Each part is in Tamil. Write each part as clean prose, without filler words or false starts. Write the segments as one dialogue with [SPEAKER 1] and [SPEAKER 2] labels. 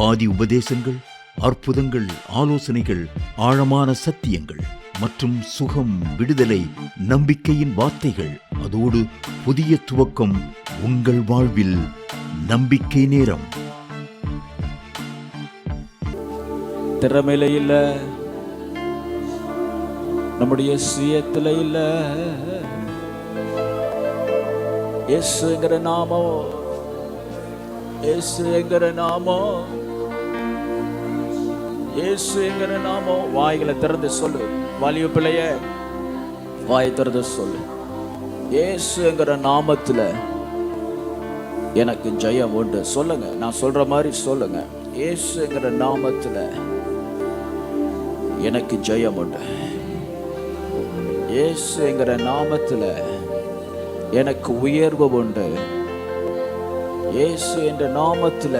[SPEAKER 1] ஆதி உபதேசங்கள், அற்புதங்கள், ஆலோசனைகள், ஆழமான சத்தியங்கள் மற்றும் சுகம், விடுதலை, நம்பிக்கையின் வார்த்தைகள், அதோடு புதிய துவக்கம் உங்கள் வாழ்வில். நம்பிக்கை நேரம்.
[SPEAKER 2] திறமையில இல்ல, நம்முடைய சுயத்துல இல்ல, இயேசுங்கிற நாமம், இயேசுங்கிற நாமம், இயேசுங்கிற நாமம். வாய்களை திறந்து சொல்லு, வாலிப பிள்ளைய வாயை திறந்து சொல்லு. இயேசுங்கிற நாமத்துல எனக்கு ஜெயம் உண்டு. சொல்லுங்க, நான் சொல்ற மாதிரி சொல்லுங்க. இயேசுங்கிற நாமத்துல எனக்கு ஜெயம் உண்டு. இயேசுங்கிற நாமத்துல எனக்கு உயர்வு உண்டு. இயேசு என்ற நாமத்துல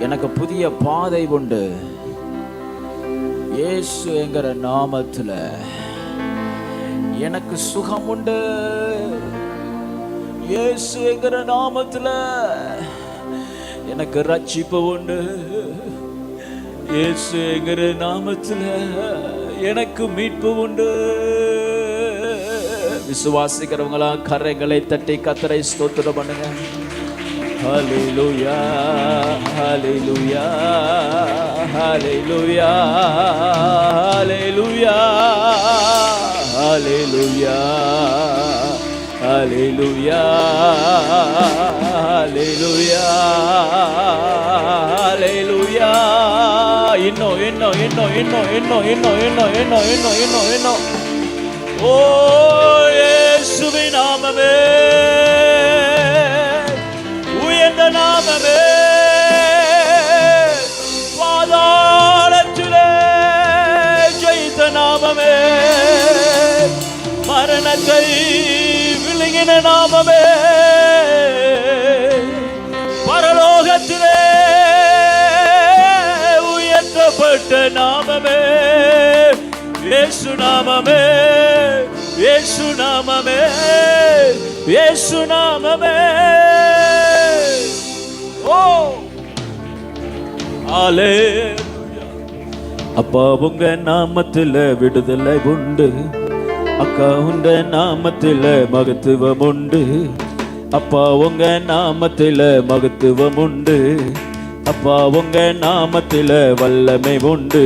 [SPEAKER 2] எனக்கு புதிய பாதை உண்டு. இயேசு என்கிற நாமத்துல எனக்கு சுகம் உண்டு. இயேசு என்கிற நாமத்துல எனக்கு ரட்சிப்பு உண்டு. இயேசு என்கிற நாமத்துல எனக்கு மீட்பு உண்டு. விசுவாசிக்கிறவங்களா கரைகளை தட்டி கர்த்தரை ஸ்தோத்திரம் பண்ணுங்க. ஹல்லேலூயா, ஹல்லேலூயா, ஹல்லேலூயா, ஹல்லேலூயா, ஹல்லேலூயா, ஹல்லேலூயா, ஹல்லேலூயா, ஹல்லேலூயா. இன்னும் இன்னும் இன்னும் இன்னும் இன்னும் இன்னும் இன்னும் இன்னும் இன்னும் இன்னும் இன்னும். ஓ இயேசுவின் நாமமே, உயர்ந்த நாமமே, பாதாளத்திலே ஜெயித்த நாமமே, மரணத்தை விழுங்கின நாமமே, பரலோகத்திலே உயர்த்தப்பட்ட நாமமே, இயேசு நாமமே, இயேசு நாமமே, இயேசு நாமமே. ஓ ஹல்லேலூயா. அப்பா உங்க நாமத்துல விடுதலை உண்டு. அக்கா உங்க நாமத்துல மகத்துவம் உண்டு. அப்பா உங்க நாமத்துல மகத்துவம் உண்டு. அப்பா உங்க நாமத்துல வல்லமை உண்டு.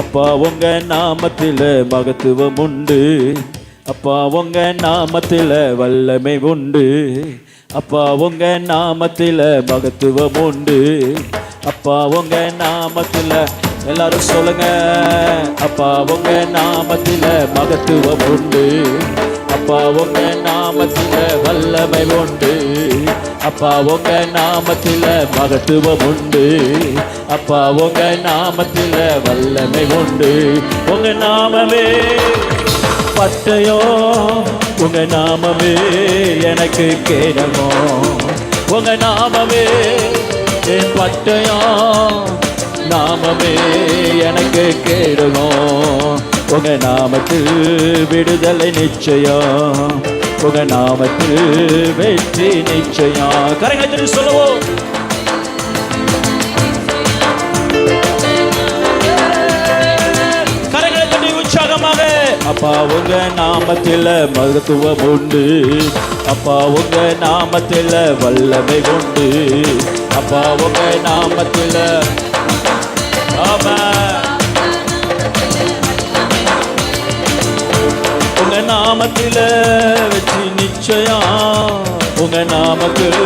[SPEAKER 2] அப்பா உங்க நாமத்துல மகத்துவம் உண்டு. அப்பா உங்க நாமத்துல வல்லமை உண்டு. அப்பா உங்க நாமத்துல மகத்துவம் உண்டு. அப்பா உங்க நாமத்துல, எல்லாரும் சொல்லுங்க. அப்பா உங்க நாமத்துல மகத்துவம் உண்டு. அப்பா உங்க நாமத்துல வல்லமை உண்டு. அப்பா உங்க நாமத்துல மகத்துவம் உண்டு. அப்பா உங்க நாமத்துல வல்லமை உண்டு. உங்க நாமமே பட்டயோ, உங்க நாமமே எனக்கு கேடமோ. உங்க நாமமே என் பட்டயோ, நாமமே எனக்கு கேடமோ. உங்க நாமத்தில் விடுதலை நிச்சயம். உங்க நாமத்தில் வெற்றி நிச்சயம். கரங்களை சொல்லுவோம். கரங்களை தட்டி உற்சாகமாக. அப்பா உங்க நாமத்தில் மகத்துவம் உண்டு. அப்பா உங்க நாமத்தில் வல்லமை உண்டு. அப்பா உங்க நாமத்தில், ஆமென், உங்க நாமத்தில் வெற்றி நிச்சயம். உங்க நாமத்தில்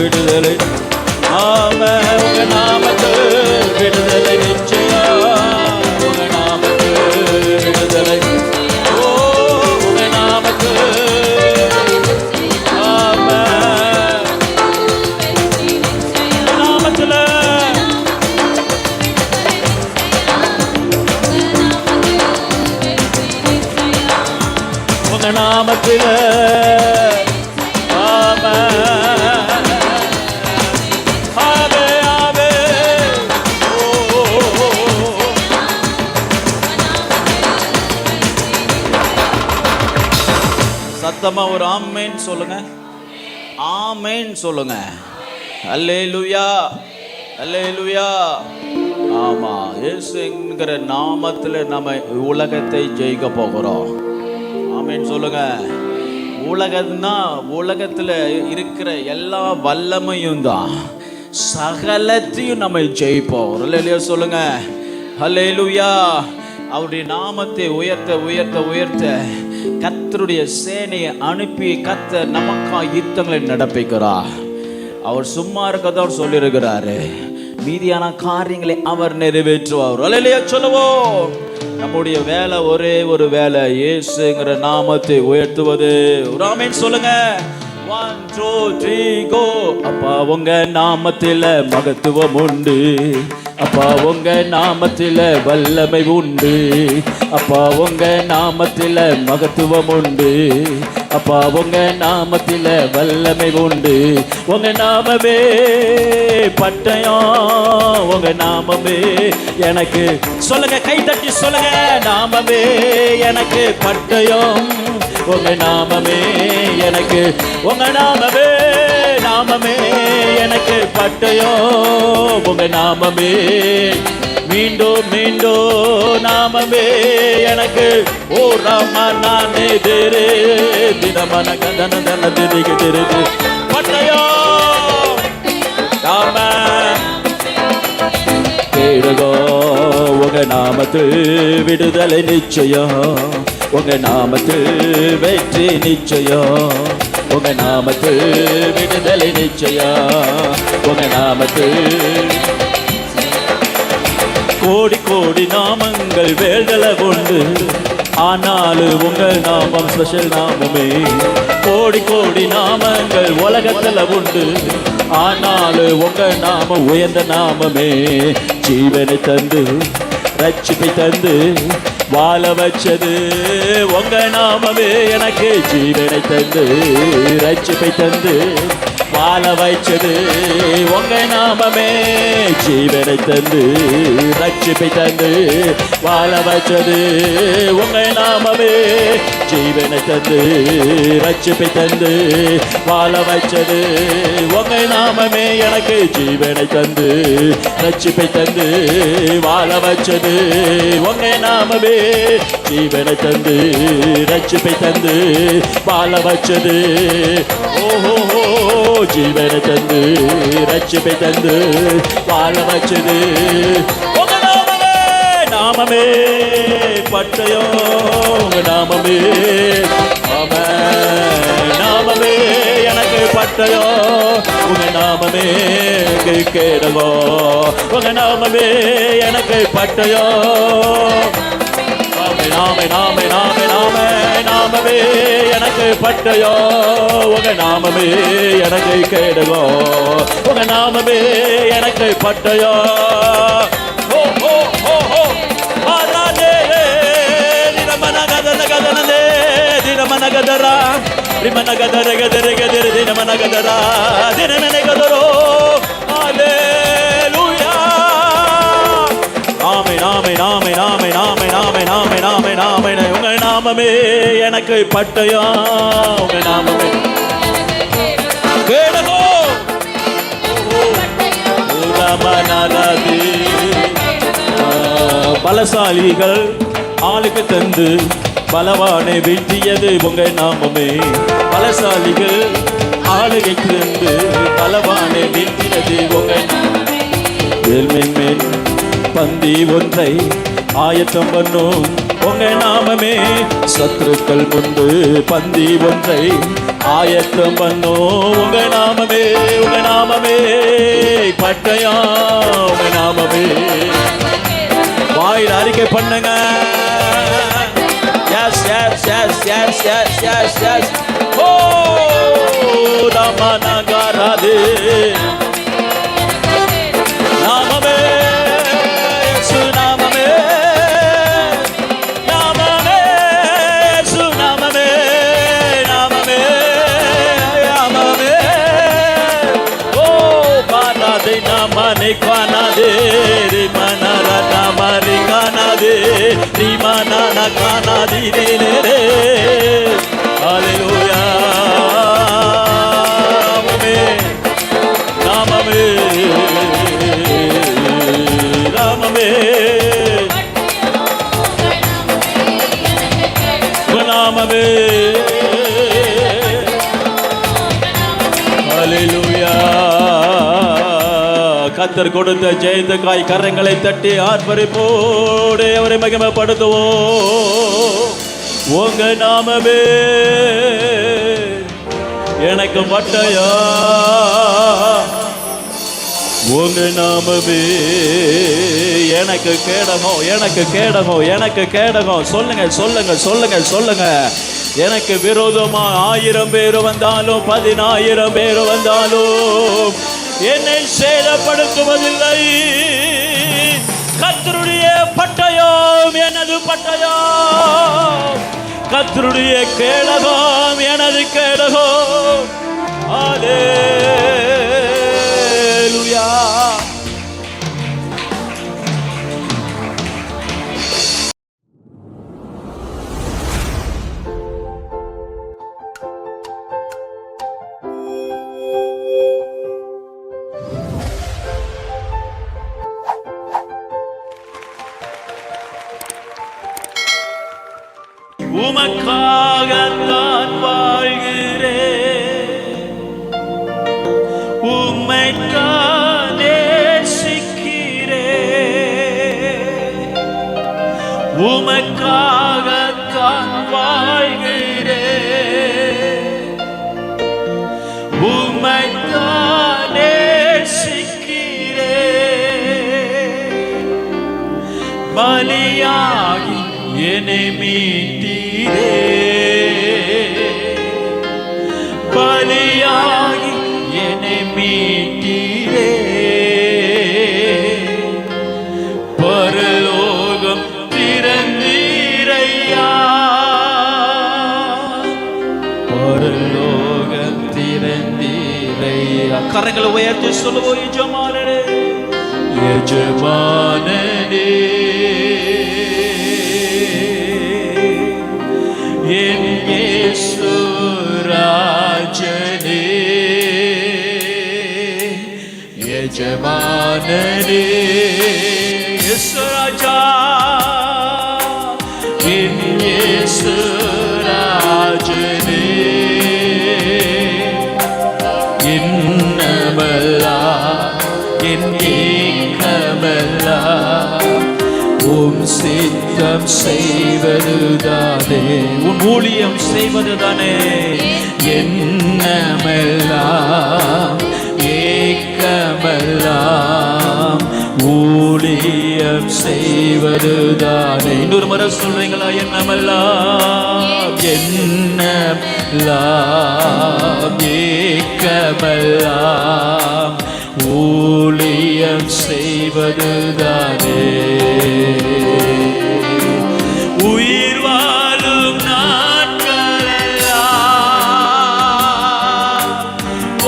[SPEAKER 2] விடுதலை, ஆமென், உங்க நாமத்தில் விடுதலை நிச்சயம். உங்க நாமத்தில் விடுதலை, ஓ உங்க நாமத்தில், ஆமென், நாமத்தில், உங்க நாமத்தில், ஆமென், ஆவே ஆவே. சத்தமா ஒரு ஆமென் சொல்லுங்க. ஆமென் சொல்லுங்க. அல்லேலூயா. அல்லேலூயா. ஆமா, இயேசு என்கிற நாமத்தில் நம்ம உலகத்தை ஜெயிக்க போகிறோம். ஆமென் சொல்லுங்க. உலகம்னா உலகத்தில் இருக்கிற எல்லா வல்லமையும் தான், சகலத்தையும் நம்ம ஜெயிப்போம். அல்லேலூயா சொல்லுங்க. அல்லேலூயா. அவருடைய நாமத்தை உயர்த்த உயர்த்த உயர்த்த கர்த்தருடைய சேனையை அனுப்பி கர்த்தர் நமக்காக யுத்தங்களை நடப்பிக்கிறார். அவர் சும்மா இருக்கதான் சொல்லியிருக்கிறாரு, மீதியான காரியங்களை அவர் நிறைவேற்றுவார். அல்லேலூயா சொல்லுவோம். நம்முடைய வேலை ஒரே ஒரு வேலை, இயேசுங்கிற நாமத்தை உயர்த்துவது. ஆமென் சொல்லுங்க. 1 2 3 go. அப்பா உங்க நாமத்தில மகத்துவம் உண்டு, அப்பா உங்க நாமத்தில வல்லமை உண்டு, அப்பா உங்க நாமத்தில மகத்துவம் உண்டு, அப்பா உங்க நாமத்தில வல்லமை உண்டு. உங்க நாமமே பட்டயம், உங்க நாமமே எனக்கு. சொல்லுங்க, கை தட்டி சொல்லுங்க. நாமமே எனக்கு பட்டயம், உங்க நாமமே எனக்கு. உங்க நாமமே நாமமே எனக்கு பட்டயம், உங்க நாமமே. மீண்டும் மீண்டும் நாமமே எனக்கு. ஓ ராமநானே தேரே தினமன கதன தன திரிகு திரிகு பட்டயம் நாம கேளுகோ. உங்க நாமத்தில் விடுதலை நிச்சயம், உங்க நாமத்தில் வெற்றி நிச்சயம், உங்க நாமத்தில் விடுதலை நிச்சயம், உங்க நாமத்தில். கோடி கோடி நாமங்கள் வேள்தலை உண்டு, ஆனாலும் உங்கள் நாமம் ஸ்பெஷல் நாமமே. கோடி கோடி நாமங்கள் உலகத்துல உண்டு, ஆனாலும் உங்க நாமம் உயர்ந்த நாமமே. ஜீவனை தந்து ரட்சிப்பை தந்து வாழ வச்சது உங்க நாமமே. எனக்கு ஜீவனை தந்து ரட்சிப்பை தந்து வாழ வைச்சது உங்க நாமமே. ஜீவனை தந்து ரட்சிப்பை தந்து வாழ வைச்சது உங்க நாமமே. ஜீவனை தந்து ரட்சிப்பை தந்து வாழ வைச்சது உங்க நாமமே. எனக்கு ஜீவனை தந்து ரட்சிப்பை தந்து வாழ வைச்சது உங்க நாமமே. ஜீவனை தந்து ரட்சிப்பை தந்து வாழ வைச்சது. ஓஹோ, ஜீவனை தந்து ரட்சிப்பை தந்து வாழ வச்சது உங்க நாமமே. நாமமே பட்டயம், உங்க நாமமே. நாமமே எனக்கு பட்டயம், உங்க நாமமே. கேடவோ உங்க நாமமே எனக்கு பட்டயம். நாமே நாமே நாமே நாமே நாமமே எனக்கு பட்டயம், உங்க நாமமே எனக்கு கேடுகோ. உங்க நாமமே எனக்கு பட்டயம். ஓ ஓ ஓ ஓ ஆராதே தினமன கதன கதனதே தினமன கதரா தினமன கதர கதர கதர தினமன கதரா தினமன கதரோ. ஹalleluya. நாமே நாமே நாமே நாமே நாமே நாமே நாமே நாமே நாமே. உங்க நாமமே எனக்கு பட்டயம், உங்க நாமமே கேளுங்கோ. பலசாலிகள் ஆளுக்கு தந்து பலவானை வீழ்த்தியது உங்க நாமமே. பலசாலிகள் ஆளுகை தந்து பலவானை வீழ்த்தியது உங்க நாமமே. மேல் பந்தி ஒன்றை ஆயத்தம் பண்ணும் உங்க நாமமே. சத்துருக்கள் முன்பு பந்தி ஒன்றை ஆயத்தம் பண்ணும் உங்க நாமமே. உங்க நாமமே பட்டயம், உங்க நாமமே. வாயில் அறிக்கை பண்ணுங்க. எஸ் எஸ் எஸ் எஸ் எஸ் எஸ் எஸ். ஓ ராமநாகாராதே நாமமே. Kanade, Rimana Rana Mari Kanade, Rimana Na Kanadi Dere. Hallelujah. Amen. Namame. உங்க நாமமே ஹல்லேலூயா. கர்த்தர் கொடுத்த ஜெயத்துக்காய் கரங்களை தட்டி ஆர்ப்பரிப்போடு அவரை மகிமைப்படுத்துவோம். உங்க நாமமே எனக்கு பட்டயா, உங்க நாமமே எனக்கு கேடகம், எனக்கு கேடகம், எனக்கு கேடகம். சொல்லுங்க சொல்லுங்க சொல்லுங்க சொல்லுங்க. எனக்கு விரோதமா 1000 பேர் வந்தாலும் 10,000 பேர் வந்தாலும் என்னை சேதப்படுத்துவதில்லை. கர்த்தருடைய பட்டயம் எனது பட்டயம், கர்த்தருடைய கேடகம் எனது கேடகம். ஹல்லேலூயா. உமக்காக நான் வாழ்கிறேன், உம்மைத்தான் நேசிக்கிறேன். உமக்காக நான் வாழ்கிறேன், உம்மைத்தான் நேசிக்கிறேன். பலியாகி என்னை மீட்டீரே, பலியாகி என்னை மீட்டீரே. பரலோகம் திறந்தீரையா, பரலோகம் திறந்தீரையா. கரங்களை உயர்த்தி சொல்லுவோம். எஜமானனே எஜமானனே என் இயேசு ராஜனே, எஜமானனே இயேசு ராஜா, என் இயேசு ராஜனே. என்னமெல்லாம் என் ஏக்கமெல்லாம் உம் சித்தம் செய்வதுதானே, உன் ஊழியம் செய்வதுதானே. என்னமெல்லாம் ஏக்கமெல்லாம் ஊழியம் செய்வதுதானே. இன்னொரு முறை சொல்றீங்களா? என்னமெல்லாம் என்னமெல்லாம் ஏக்கமெல்லாம் ஊழியம் செய்வதுதானே. உயிர் வாழும் நாட்களெல்லாம்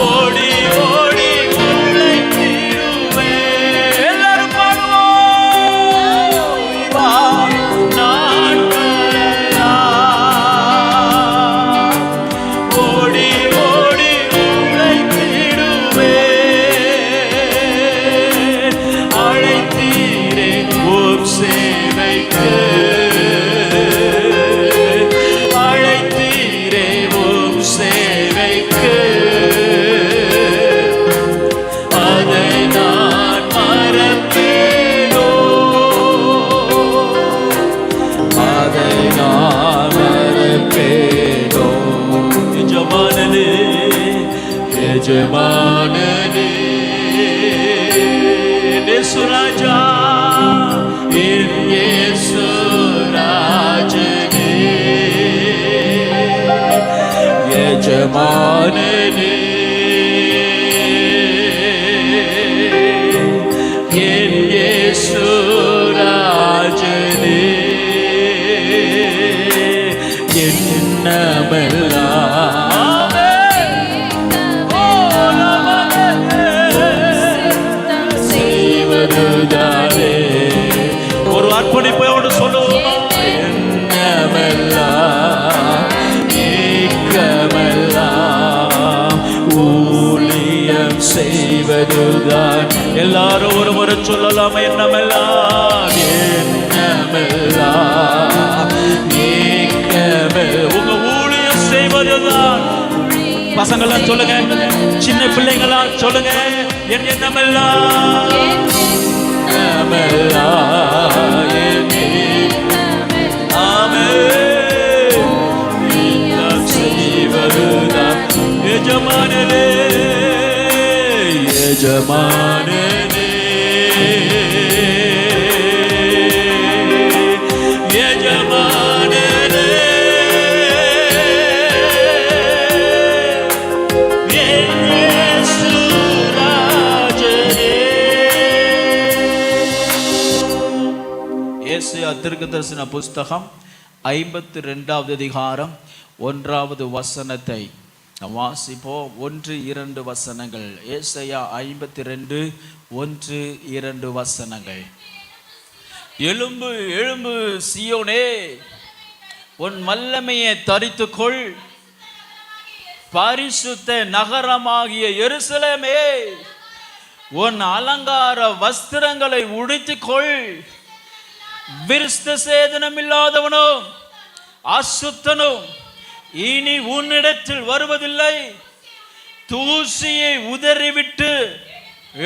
[SPEAKER 2] ஓடி ஓடி உழைத்திடுவேன். எல்லாரும் பாடுவோம். உயிர் வாழும் நாட்களெல்லாம் ஓடி ஓடி உழைத்திடுவேன். அழைத்தீரே உம் சேவைக்கு, அழைத்தீரே உம் சேவைக்கு. அதை நான் மறப்பேனோ, அதை நான் மறப்பேனோ. எஜமானனே எஜமானனே இயேசு ராஜா, என் இயேசு ராஜனே, எஜமானனே என் இயேசு ராஜனே. என்னமெல்லாம் செய்வதுதானே. ஒரு அர்ப்பணிப்போடு சொல்லுவோம். என்னமெல்லாம் ஏக்கமெல்லாம் ஊழியம் செய்வதுதான் எல்லாரும் ஒரு முறை சொல்லலாம். எண்ணமெல்லாம் எண்ணமெல்லாம் உங்க ஊழியம் செய்வதுதான். பசங்களாம் சொல்லுங்க, சின்ன பிள்ளைங்களா சொல்லுங்க, என் எண்ணமெல்லாம் செய்வதுதான். எஜமானனே எஜமானனே எஜமானனே இயேசு ராஜனே. ஏசாயா தீர்க்கதரிசன புஸ்தகம் 52வது அதிகாரம் 1வது வசனத்தை வாசிப்போம். 1-2 வசனங்கள். ஏசாயா 52 1-2 வசனங்கள். எழும்பு எழும்பு சீயோனே, உன் வல்லமையை தரித்துக்கொள். பரிசுத்த நகரமாகிய எருசலேமே, உன் அலங்கார வஸ்திரங்களை உடுத்திக்கொள். விருஸ்த சேதனம் இல்லாதவனும் அசுத்தனும் இனி உன்னிடத்தில் வருவதில்லை. தூசியை உதறிவிட்டு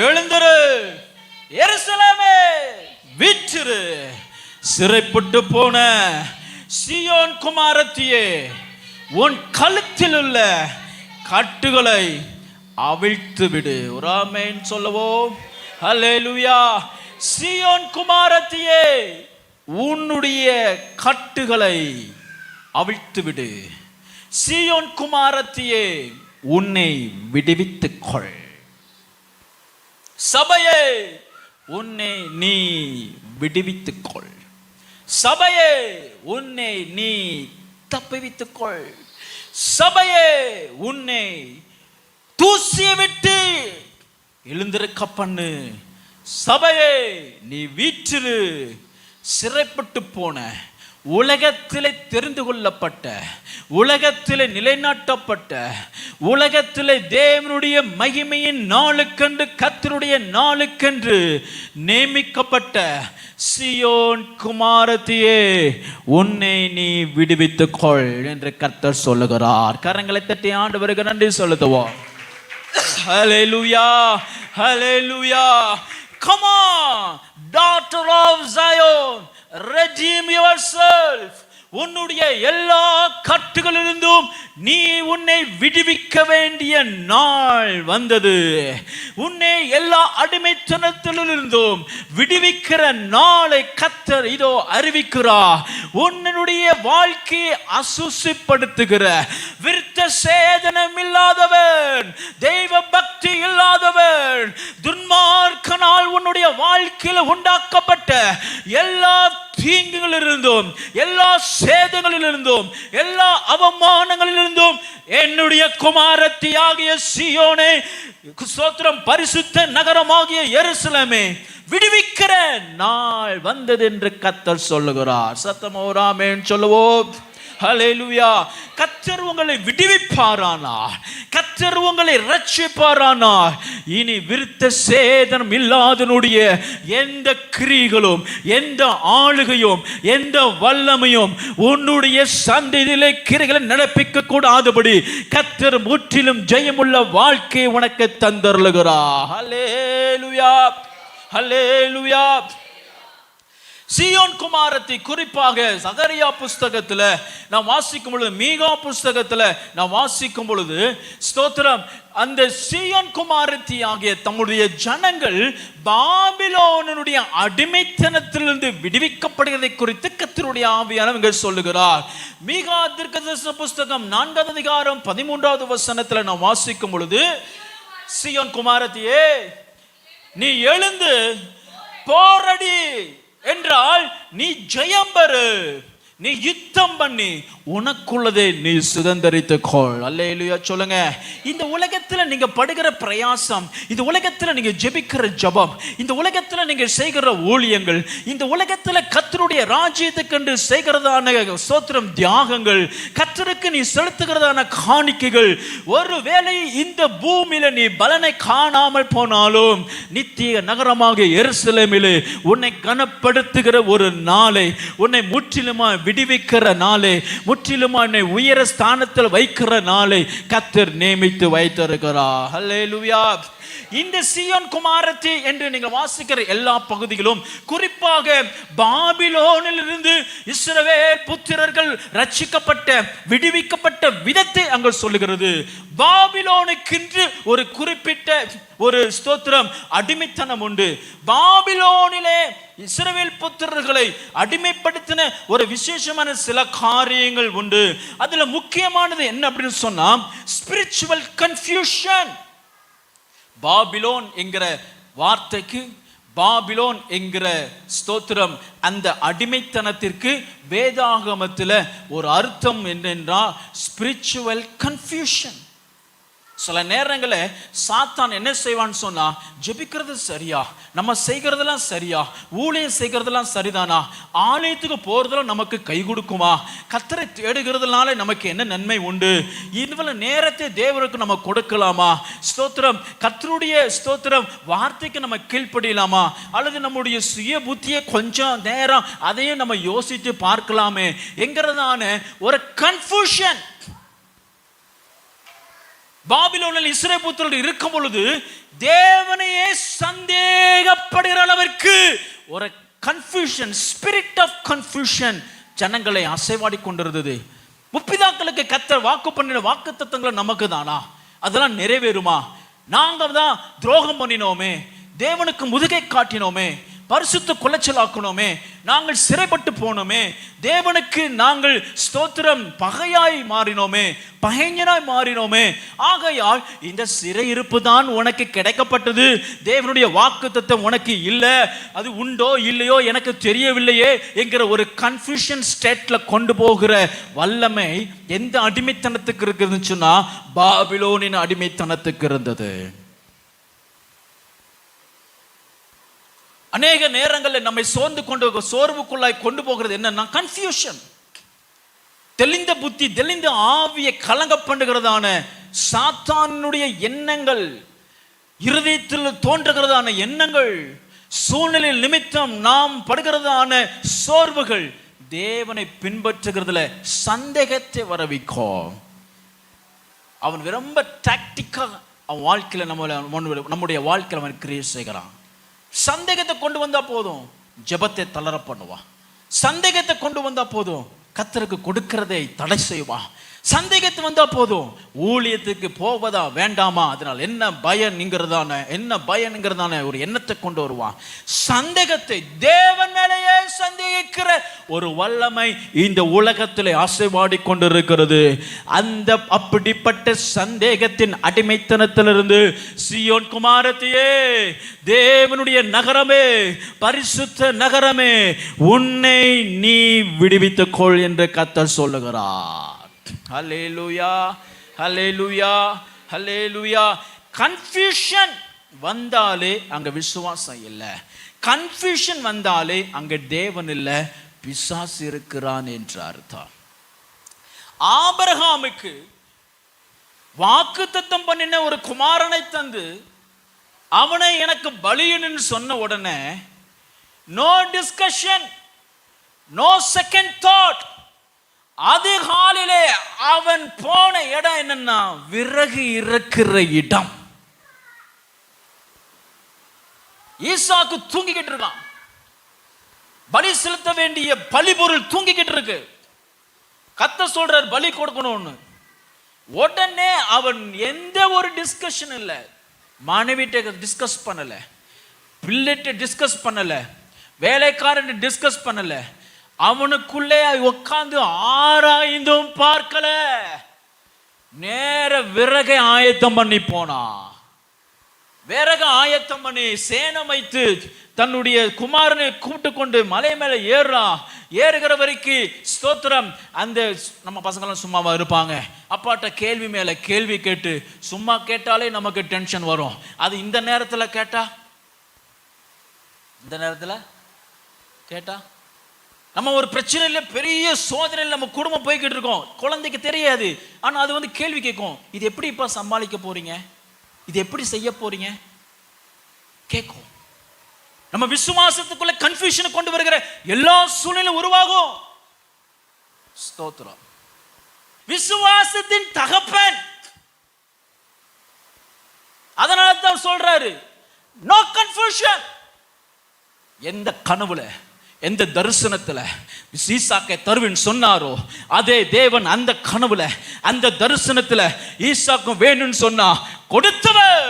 [SPEAKER 2] எழுந்திரு, எருசலேமே வீற்றிரு. சிறைப்பட்டு போன சீயோன் குமாரத்தியே, உன் கழுத்தில் உள்ள கட்டுகளை அவிழ்த்து விடு. ஒரு ஆமென் சொல்லுவோம். ஹல்லேலூயா. சீயோன் குமாரத்தியே, உன்னுடைய கட்டுகளை அவிழ்த்து விடு. சீயோன் குமாரத்தியே, உன்னை விடுவித்துக் கொள். சபையே, உன்னை நீ விடுவித்துக் கொள். சபையே, உன்னை நீ தப்புவித்துக் கொள். சபையே, உன்னை தூசியை விட்டு எழுந்திருக்க பண்ணு. சபையே, நீ வீற்றிரு. சிறைப்பட்டு போன, உலகத்திலே தெரிந்து கொள்ளப்பட்ட, உலகத்திலே நிலைநாட்டப்பட்ட, உலகத்திலே தேவனுடைய மகிமையின் நாளுக்கென்று, கர்த்தருடைய நாளுக்கென்று நியமிக்கப்பட்ட சீயோன் குமாரத்தியே, உன்னை நீ விடுவித்துக் கொள் என்று கர்த்தர் சொல்லுகிறார். கரங்களை தட்டி ஆண்டவருக்கு நன்றி சொல்லுவோம். ஹல்லேலூயா, ஹல்லேலூயா. Come on, daughter of Zion, redeem yourself. உன்னுடைய எல்லா கட்டுகளிலிருந்தும் நீ உன்னை விடுவிக்க வேண்டிய நாள் வந்தது. உன்னை எல்லா அடிமைத்தனத்திலிருந்தும் விடுவிக்கிற நாளை கர்த்தர் இதோ அறிவிக்கிறார். உன்னுடைய வாழ்க்கையை அசுசிப்படுத்துகிற, விருத்த சேதனம் இல்லாதவன், தெய்வ பக்தி இல்லாதவன், துன்மார்க்கனால் உன்னுடைய வாழ்க்கையில் உண்டாக்கப்பட்ட எல்லா தீங்குகளிலிருந்தும், எல்லா சேதங்களிலிருந்தும், எல்லா அவமானங்களிலிருந்தும் என்னுடைய குமாரத்தியாகிய சீயோனே, ஸ்தோத்திரம், பரிசுத்த நகரமாகிய எருசலேமே விடுவிக்கிற நாள் வந்தது என்று கர்த்தர் சொல்லுகிறார். சத்தமோ ஆமென் சொல்லுவோம். ஹல்லேலூயா. கர்த்தர் உங்களை விடுவிப்பாரானார், கர்த்தர் உங்களை ரட்சிப்பாரானார், இனி விருத்த சேதனம் இல்லாதனுடைய எந்த கிரியைகளும், எந்த ஆளுகையும், எந்த வல்லமையும் உன்னுடைய சந்ததியிலே கிரியைகளை நடப்பிக்க கூடாதபடி கர்த்தர் முற்றிலும் ஜெயமுள்ள வாழ்க்கையை உனக்கு தந்தருளுகிறார். ஹல்லேலூயா, ஹல்லேலூயா. சீயோன் குமாரத்தி குறிப்பாக சகரியா புஸ்தகத்தில் நான் வாசிக்கும் பொழுது, மீகா புஸ்தகத்தில் நான் வாசிக்கும் பொழுது, ஸ்தோத்திரம், அந்த சீயோன் குமாரத்தி ஆகிய தம்முடைய ஜனங்கள் பாபிலோனுடைய அடிமைத்தனத்திலிருந்து விடுவிக்கப்படுவதை குறித்து கர்த்தருடைய ஆவியானவர் சொல்லுகிறார். மீகா தீர்க்கதரிசன புஸ்தகம் 4வது அதிகாரம் 13வது வசனத்தில் நான் வாசிக்கும் பொழுது, சீயோன் குமாரத்தியே, நீ எழுந்து போரடி என்றால் நீ ஜெயம் பெறு. நீ யுத்தம் பண்ணி உனக்குள்ளதை நீ சுதந்தரித்துக் கொள். அல்லேலூயா சொல்லுங்க. இந்த உலகத்துல நீங்க படுகிற பிரயாசம், இந்த உலகத்துல நீங்க ஜெபிக்கிற ஜெபம், இந்த உலகத்துல நீங்க செய்கிற ஊழியங்கள், இந்த உலகத்துல கர்த்தருடைய ராஜ்யத்துக்கென்று செய்கிறதான ஸ்தோத்திரம் தியாகங்கள், கர்த்தருக்கு நீ செலுத்துகிறதான காணிக்கைகள், ஒருவேளை இந்த பூமியில நீ பலனை காணாமல் போனாலும் நித்திய நகரமாக எருசலேமிலே உன்னை கனப்படுத்துகிற ஒரு நாளை, உன்னை முற்றிலுமா விடுவிக்கிற நாளை, முற்றிலுமா என்னை உயர ஸ்தானத்தில் வைக்கிற நாளை கர்த்தர் நியமித்து வைத்திருக்கிறார். ஹல்லேலூயா. இந்த சீயோன் குமாரத்தி என்று நீங்கள் வாசிக்கிற எல்லா பகுதிகளும் குறிப்பாக பாபிலோனில் இருந்து இஸ்ரவேல் புத்திரர்கள் ரட்சிக்கப்பட்ட விடுவிக்கப்பட்ட விதத்தை அங்கு சொல்லுகிறது. பாபிலோனுக்கென்று ஒரு குறிப்பிட்ட ஒரு ஸ்தோத்திரம் அடிமைத்தனம் உண்டு. பாபிலோனிலே இஸ்ரவேல் புத்திரர்களை அடிமைப்படுத்தின ஒரு விசேஷமான சில காரியங்கள் உண்டு. அதுல முக்கியமானது என்ன அப்படின்னு சொன்னா ஸ்பிரிச்சுவல் கன்ஃபியூஷன். பாபிலோன் என்கிற வார்த்தைக்கு, பாபிலோன் என்கிற ஸ்தோத்திரம் அந்த அடிமைத்தனத்திற்கு வேதாகமத்தில் ஒரு அர்த்தம் என்னென்றால் ஸ்பிரிச்சுவல் கன்ஃபியூஷன். சில நேரங்களில் சாத்தான் என்ன செய்வான்னு சொன்னா, ஜெபிக்கிறது சரியா, நம்ம செய்கிறதெல்லாம் சரியா, ஊழியம் செய்கிறதெல்லாம் சரிதானா, ஆலயத்துக்கு போறதெல்லாம் நமக்கு கை கொடுக்குமா, கர்த்தரை தேடுகிறதுனால நமக்கு என்ன நன்மை உண்டு, இவ்வளவு நேரத்தை தேவனுக்கு நம்ம கொடுக்கலாமா, ஸ்தோத்திரம் கர்த்தருடைய ஸ்தோத்திரம் வார்த்தைக்கு நம்ம கீழ்ப்படியலாமா, அல்லது நம்முடைய சுய புத்தியை கொஞ்சம் நேரம் அதையும் நம்ம யோசித்து பார்க்கலாமே என்கிறதான ஒரு கன்ஃபியூஷன். பாபிலோனில் இஸ்ரவேல் புத்திரர்கள் இருக்கும் பொழுது தேவனையே சந்தேகப்படுகிற அளவிற்கு ஒரு கன்ஃபியூஷன், ஸ்பிரிட் ஆஃப் கன்ஃபியூஷன் ஜனங்களை அசைவாடி கொண்டிருந்தது. முற்பிதாக்களுக்கு கர்த்தர் வாக்கு பண்ணின வாக்கு தத்தங்களை நமக்கு தானா, அதெல்லாம் நிறைவேறுமா, நாங்க தான் துரோகம் பண்ணினோமே, தேவனுக்கு முதுகை காட்டினோமே, பரிசுத்த குலைச்சலாக்கணுமே, நாங்கள் சிறைப்பட்டு போனோமே, தேவனுக்கு நாங்கள் ஸ்தோத்திரம் பகையாய் மாறினோமே, பகைஞனாய் மாறினோமே, ஆகையால் இந்த சிறையிருப்பு தான் உனக்கு கிடைக்கப்பட்டது, தேவனுடைய வாக்குத்தத்தம் உனக்கு இல்லை, அது உண்டோ இல்லையோ எனக்கு தெரியவில்லையே என்கிற ஒரு கன்ஃபியூஷன் ஸ்டேட்ல கொண்டு போகிற வல்லமை எந்த அடிமைத்தனத்துக்கு இருக்குதுன்னு சொன்னா பாபிலோனின் அடிமைத்தனத்துக்கு இருந்தது. அநேக நேரங்களில் நம்மை சோர்வுக்குள்ளாய் கொண்டு போகிறது என்னன்னா கன்ஃபியூஷன். தெளிந்த புத்தி, தெளிந்த ஆவியை கலங்க பண்ணுகிறதான சாத்தானுடைய எண்ணங்கள், இருதயத்தில் தோன்றுகிறதான எண்ணங்கள், சூழ்நிலை நிமித்தம் நாம் படுகிறதான சோர்வுகள் தேவனை பின்பற்றுகிறதுல சந்தேகத்தை வரவிக்கும். அவன் ரொம்ப டாக்டிக்கா அவன் வாழ்க்கையில நம்முடைய வாழ்க்கையில் அவன் கிரியேட் செய்கிறான். சந்தேகத்தை கொண்டு வந்தா போதும் ஜெபத்தை தளர பண்ணுவான். சந்தேகத்தை கொண்டு வந்தா போதும் கர்த்தருக்கு கொடுக்கிறதை தடை செய்வான். சந்தேகத்தை வந்தா போதும் ஊழியத்துக்கு போவதா வேண்டாமா, அதனால் என்ன பயன்கிறதான ஒரு எண்ணத்தை கொண்டு வருவான். சந்தேகத்தை தேவன் மேலேயே சந்தேகிக்கிற ஒரு வல்லமை இந்த உலகத்திலே அசைவாடி கொண்டிருக்கிறது. அந்த அப்படிப்பட்ட சந்தேகத்தின் அடிமைத்தனத்திலிருந்து சீயோன் குமாரத்தியே, தேவனுடைய நகரமே, பரிசுத்த நகரமே, உன்னை நீ விடுவித்துக் கொள் என்று கர்த்தர் சொல்லுகிறார். ஹல்லேலூயா, ஹல்லேலூயா, ஹல்லேலூயா. கன்ஃபியூஷன் வந்தாலே அங்க விசுவாசம் இல்லை, கன்ஃபியூஷன் வந்தாலே அங்க தேவன் இல்லை, பிசாசு இருக்கிறான் என்ற அர்த்தம். ஆபிரகாமுக்கு வாக்குத்தத்தம் பண்ணின ஒரு குமாரனை தந்து அவனை எனக்கு பலியிடுன்னு சொன்ன உடனே no discussion, no second thought. அதிகாலையிலே அவன் போன இடம் என்னன்னா விறகு இறக்குற இடம். ஈசாக்கு தூங்கிக்கிட்டு இருக்கான், பலி செலுத்த வேண்டிய பலி பொருள் தூங்கிக்கிட்டு இருக்கு. கர்த்தர் சொல்றார் பலி கொடுக்கணும்னு. உடனே அவன் எந்த ஒரு டிஸ்கஷன் இல்லை, மனைவிட்ட டிஸ்கஸ் பண்ணல, பிள்ளைகிட்ட டிஸ்கஸ் பண்ணல, வேலைக்காரன் டிஸ்கஸ் பண்ணல, அவனுக்குள்ளே உட்கார்ந்து ஆராய்ந்தும் பார்க்கல, நேர விறகை ஆயத்தம் பண்ணி போனா. விறகு ஆயத்தம் பண்ணி சேனம் வைத்து தன்னுடைய குமாரனை கூப்பிட்டு கொண்டு மலை மேல ஏறுறான். ஏறுகிற வரைக்கும் ஸ்தோத்திரம். அந்த நம்ம பசங்களாம் சும்மாவா இருப்பாங்க? அப்பாட்ட கேள்வி மேல கேள்வி கேட்டு, சும்மா கேட்டாலே நமக்கு டென்ஷன் வரும். அது இந்த நேரத்தில் கேட்டா, இந்த நேரத்தில் கேட்டா நம்ம ஒரு பிரச்சனையில பெரிய சோதனையில் நம்ம குடும்பம் போய்கிட்டு இருக்கோம். குழந்தைக்கு தெரியாது, ஆனா அது வந்து கேள்வி கேட்கும். இது எப்படி இப்ப சமாளிக்க போறீங்க, இது எப்படி செய்ய போறீங்க கேட்கும். நம்ம விசுவாசத்துக்குள்ள கன்ஃபியூஷனை கொண்டு வருகிற எல்லா சூழ்நிலையும் உருவாகும். ஸ்தோத்திரம். விசுவாசத்தின் தகப்பன். அதனால தான் சொல்றாரு, நோ கன்ஃபியூஷன். எந்த கனவுல, எந்த தரிசனத்துல ஈசாக்கை தருவேன் சொன்னாரோ, அதே தேவன் அந்த கனவுல, அந்த தரிசனத்துல ஈசாக்கும் வேணும்னு சொன்னா கொடுத்தவர்.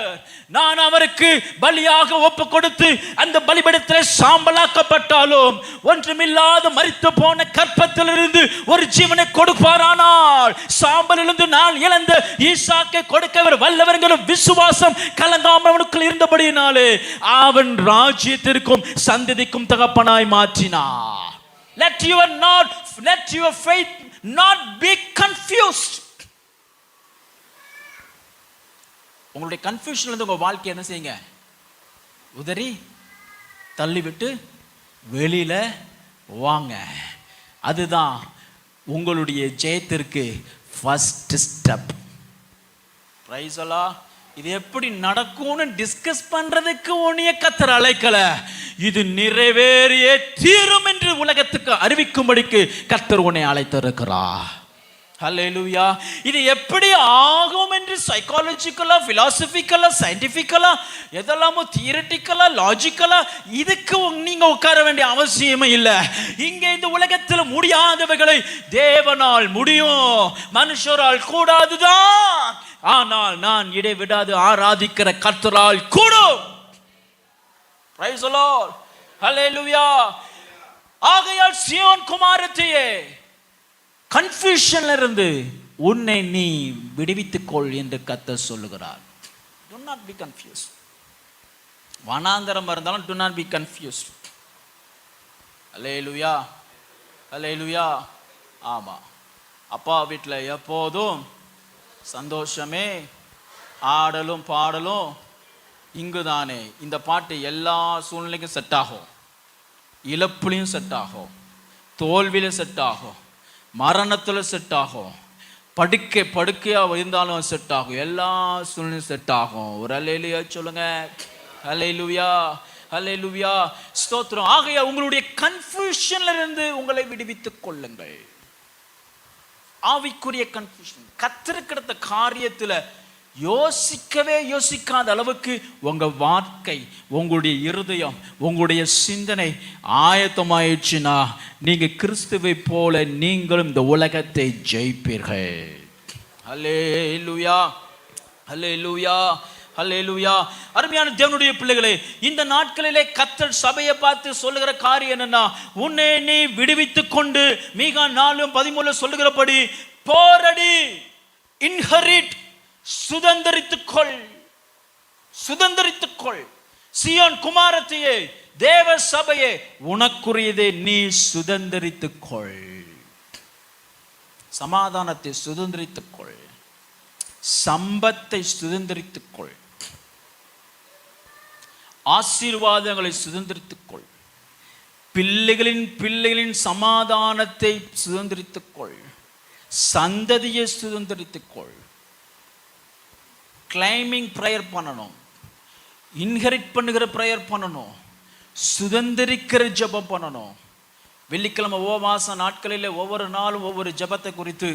[SPEAKER 2] நான் அவருக்கு பலியாக ஒப்பு கொடுத்து அந்த பலிபீடத்தில் சாம்பலாக்கப்பட்டாலும் ஒன்றுமில்லாத மரித்து போன கற்பத்திலிருந்து ஒரு ஜீவனை கொடுப்பாரானால், சாம்பலிலிருந்து நான் இழந்த ஈசாக்கை கொடுக்கவர் வல்லவர்ங்கிற விசுவாசம் கலங்காமல் அவனுக்குள் இருந்தபடியினாலே அவன் ராஜ்யத்திற்கும் சந்ததிக்கும் தகப்பனாய் மாற்றினார். Let your faith not be confused. உங்களுடைய கன்ஃபியூஷன்ல இருந்து உங்க வாழ்க்கை என்ன செய்யுங்க, உதறி தள்ளிவிட்டு வெளியில வாங்க. அதுதான் உங்களுடைய ஜெயத்திற்கு ஃபர்ஸ்ட் ஸ்டெப். பிரைஸ் அல்லாஹ். இது எப்படி நடக்கும்னு டிஸ்கஸ் பண்றதுக்கு உன்னைய கர்த்தர் அழைக்கல. இது நிறைவேறியே தீரும் என்று உலகத்துக்கு அறிவிக்கும்படிக்கு கர்த்தர் உன்னை அழைத்திருக்கிறார். ஹல்லேலூயா. இது எப்படி ஆகும் என்று சைக்காலஜிக்கலா, பிலாசபிக்கலா, சயின்டிபிக்கலா, எதெல்லாமோ தியரிட்டிக்கலா, லாஜிக்கலா இதுக்கு நீங்க உட்கார வேண்டிய அவசியமே இல்லை. இங்க இந்த உலகத்தில் முடியாதவைகளை தேவனால் முடியும், மனுஷரால் கூடாதுதான். ஆனால் நான் இடைவிடாது ஆராதிக்கிற கர்த்தரால் கூடும். Praise the lord. ஹல்லேலூயா. ஆகையால் சீயோன் குமாரத்தியே, கன்ஃபியூஷன்ல இருந்து உன்னை நீ விடுவித்துக்கொள் என்று கர்த்தர் சொல்லுகிறார். Do not be confused. வனாந்தரம் இருந்தாலும் do not be confused. ஹல்லேலூயா, ஹல்லேலூயா. ஆமா, அப்பா வீட்டில் எப்போதும் சந்தோஷமே, ஆடலும் பாடலும் இங்குதானே. இந்த பாட்டு எல்லா சூழ்நிலைக்கும் செட் ஆகும். இழப்புலையும் செட் ஆகும், தோல்வியிலும் செட் ஆகும், மரணத்தில் செட் ஆகும், படுக்கையா இருந்தாலும் செட் ஆகும், எல்லா சூழ்நிலையும் செட் ஆகும். ஒரு அல்லேலூயா சொல்லுங்க. அல்லேலூயா, அல்லேலூயா, ஸ்தோத்திரம். ஆகையா உங்களுடைய கன்ஃபியூஷன்ல இருந்து உங்களை விடுவித்துக் கொள்ளுங்கள். ஆவிக்குரிய கன்ஃபியூஷன், கத்திருக்கிற காரியத்துல யோசிக்கவே யோசிக்காத அளவுக்கு உங்க வாழ்க்கை, உங்களுடைய இருதயம், உங்களுடைய சிந்தனை ஆயத்தமாயிடுச்சுன்னா நீங்க கிறிஸ்துவை போல நீங்களும் இந்த உலகத்தை ஜெயிப்பீர்கள். ஹல்லேலூயா, ஹல்லேலூயா, ஹல்லேலூயா. அருமையான தேவனுடைய பிள்ளைகளே, இந்த நாட்களிலே கர்த்தர் சபையை பார்த்து சொல்லுகிற காரியம் என்னன்னா, உன்னை நீ விடுவித்துக் கொண்டு மீகா 4:13 சொல்லுகிறபடி போரடி, இன்ஹெரிட், சுதந்தரித்துக்கொள், சுதந்தரித்துக்கொள். சீயோன் குமாரத்தியே, தேவ சபையே, உனக்குரியதை நீ சுதந்தரித்துக்கொள். சமாதானத்தை சுதந்தரித்துக்கொள், சம்பத்தை சுதந்தரித்துக்கொள், ஆசீர்வாதங்களை சுதந்தரித்துக்கொள், பிள்ளைகளின் சமாதானத்தை சுதந்தரித்துக்கொள், சந்ததியை சுதந்தரித்துக்கொள். கிளைமிங் ப்ரேயர் பண்ணணும், இன்ஹெரிட் பண்ணுகிற ப்ரேயர் பண்ணணும், சுதந்திரிக்கிற ஜெபம் பண்ணணும். வெள்ளிக்கிழமை உபவாச நாட்களில் ஒவ்வொரு நாளும் ஒவ்வொரு ஜெபத்தை குறித்து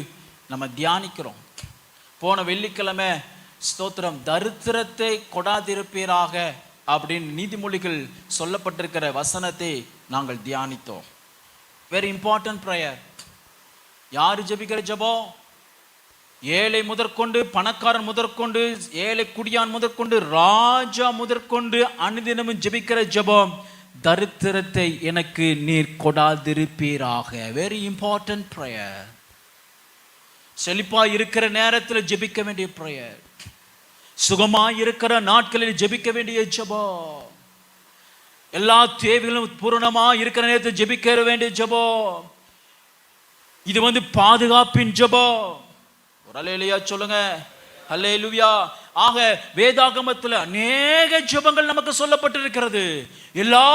[SPEAKER 2] நம்ம தியானிக்கிறோம். போன வெள்ளிக்கிழமை ஸ்தோத்திரம், தரித்திரத்தை கொடாதிருப்பீராக அப்படின்னு நீதிமொழிகள் சொல்லப்பட்டிருக்கிற வசனத்தை நாங்கள் தியானித்தோம். Very important prayer. யாரு ஜெபிக்கிற ஜெபம்? ஏழை முதற்கொண்டு, பணக்காரன் முதற்கொண்டு, ஏழை குடியான் முதற்கொண்டு, ராஜா முதற்கொண்டு அனுதினமும் ஜெபிக்கிற ஜெபம், தரித்திரத்தை எனக்கு நீர் கொடாதிருப்பீராக. Very important prayer. செழிப்பா இருக்கிற நேரத்தில் ஜெபிக்க வேண்டிய ப்ரேயர், சுகமா இருக்கிற நாட்களில் ஜெபிக்க வேண்டிய ஜெபம். எல்லா தேவைகளும் பூரணமா இருக்கிற நேரத்தை ஜெபிக்க வேண்டிய ஜெபம். இது பாதுகாப்பின் ஜெபம். ஒரு அல்லேலூயா சொல்லுங்க. அல்லேலூயா. ஆக வேதாகமத்தில் அநேக ஜெபங்கள் நமக்கு சொல்லப்பட்டிருக்கிறது. எல்லா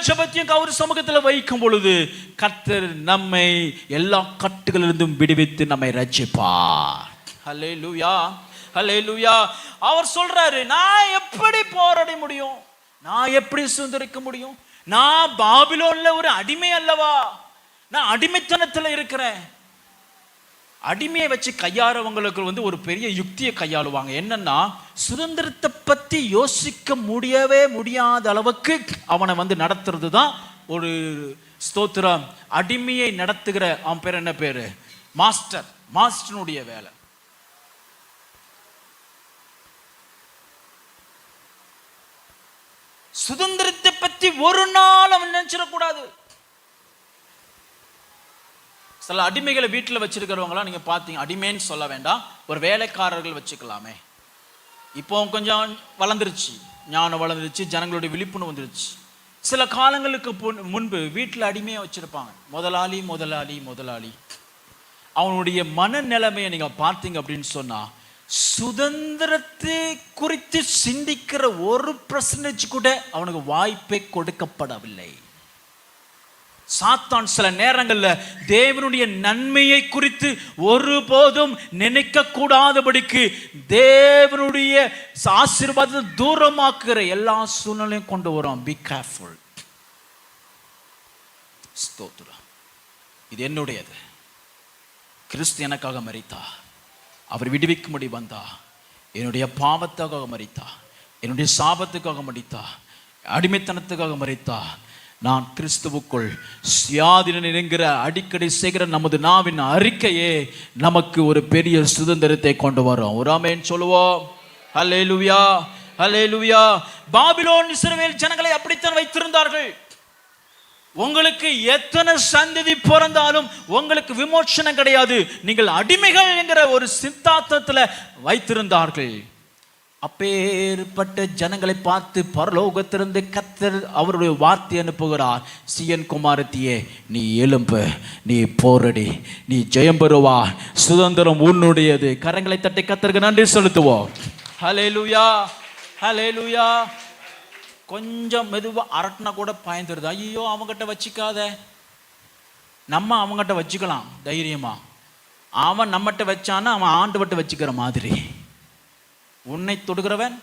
[SPEAKER 2] ஜெபத்தையும் அவர் சமூகத்தில் வைக்கும் பொழுது கர்த்தர் நம்மை எல்லா கட்டுகளிலிருந்தும் விடுவித்து நம்மை ரட்சிப்பார். அல்லேலூயா, அல்லேலூயா. அவர் சொல்றாரு, நான் எப்படி போராட முடியும், நான் எப்படி சுதந்திரிக்க முடியும், நான் பாபிலோன்ல ஒரு அடிமை அல்லவா, நான் அடிமைத்தனத்தில் இருக்கிறேன். அடிமையை வச்சு கையாளவங்களுக்கு ஒரு பெரிய யுக்தியை கையாளுவாங்க. என்னன்னா, சுதந்திரத்தை பத்தி யோசிக்க முடியவே முடியாத அளவுக்கு அவனை நடத்துறது தான் ஒரு ஸ்தோத்திரம். அடிமையை நடத்துகிற அவன் பேர் என்ன பேரு? மாஸ்டருடைய வேலை. சுதந்திரத்தை பத்தி ஒரு நாள் அவன் நினைச்சிடக்கூடாது. சில அடிமைகளை வீட்டில் வச்சிருக்கிறவங்களாம் நீங்க பார்த்தீங்க, அடிமைன்னு சொல்ல வேண்டாம், ஒரு வேலைக்காரர்கள் வச்சுக்கலாமே. இப்போ கொஞ்சம் வளர்ந்துருச்சு, ஞானம் வளர்ந்துருச்சு, ஜனங்களுடைய விழிப்புணர்வு வந்துருச்சு. சில காலங்களுக்கு முன்பு வீட்டில் அடிமையை வச்சிருப்பாங்க. முதலாளி முதலாளி முதலாளி. அவனுடைய மனநிலைமையை நீங்க பார்த்தீங்க அப்படின்னு சொன்னா, சுதந்திரத்தை குறித்து சிந்திக்கிற 1% கூட அவனுக்கு வாய்ப்பே கொடுக்கப்படவில்லை. சாத்தான் சில நேரங்களில் தேவனுடைய நன்மையை குறித்து ஒருபோதும் நினைக்க கூடாதபடிக்கு தேவனுடைய ஆசீர்வாதத்தை தூரமாக்குகிற எல்லா சூழ்நிலையும் கொண்டு வரும். Be careful. ஸ்தோத்திரம். இது என்னுடையது. கிறிஸ்து எனக்காக மரித்தா, அவர் விடுவிக்கும்படி வந்தா, என்னுடைய பாவத்துக்காக மரித்தா, என்னுடைய சாபத்துக்காக மரித்தா, அடிமைத்தனத்துக்காக மரித்தா. நான் கிறிஸ்துவுக்குள் சுயாதீனன் என்கிற அடிக்கடி செய்கிற நமது நாவின் அறிக்கையே நமக்கு ஒரு பெரிய சுதந்திரத்தை கொண்டு வரும். ஒரு ஆமென் சொல்லுவோம். அல்லேலூயா, அல்லேலூயா. பாபிலோன் இஸ்ரவேல் ஜனங்களை அப்படித்தான் வைத்திருந்தார்கள். உங்களுக்கு எத்தனை சந்ததி பிறந்தாலும் உங்களுக்கு விமோசனம் கிடையாது, நீங்கள் அடிமைகள் என்கிற ஒரு சித்தாந்தத்தில் வைத்திருந்தார்கள். அப்பேற்பட்ட ஜனங்களை பார்த்து பரலோகத்திலிருந்து கர்த்தர் அவருடைய வார்த்தை அனுப்புகிறார். சீயோன் குமாரத்தியே, நீ எழும்பு, நீ போரடி, நீ ஜெயம் பெறுவா, சுதந்திரம் உன்னுடையது. கரங்களை தட்டி கர்த்தருக்கு நன்றி செலுத்துவோம். ஹல்லேலூயா, ஹல்லேலூயா. கொஞ்சம் மெதுவா அரட்டினா கூட பயந்துருது. ஐயோ, அவங்ககிட்ட வச்சுக்காத. நம்ம அவங்ககிட்ட வச்சுக்கலாம் தைரியமா. அவன் நம்மகிட்ட வச்சானா அவன் ஆண்டவட்ட வச்சுக்கிற மாதிரி. உன்னை தொடுகிறவன்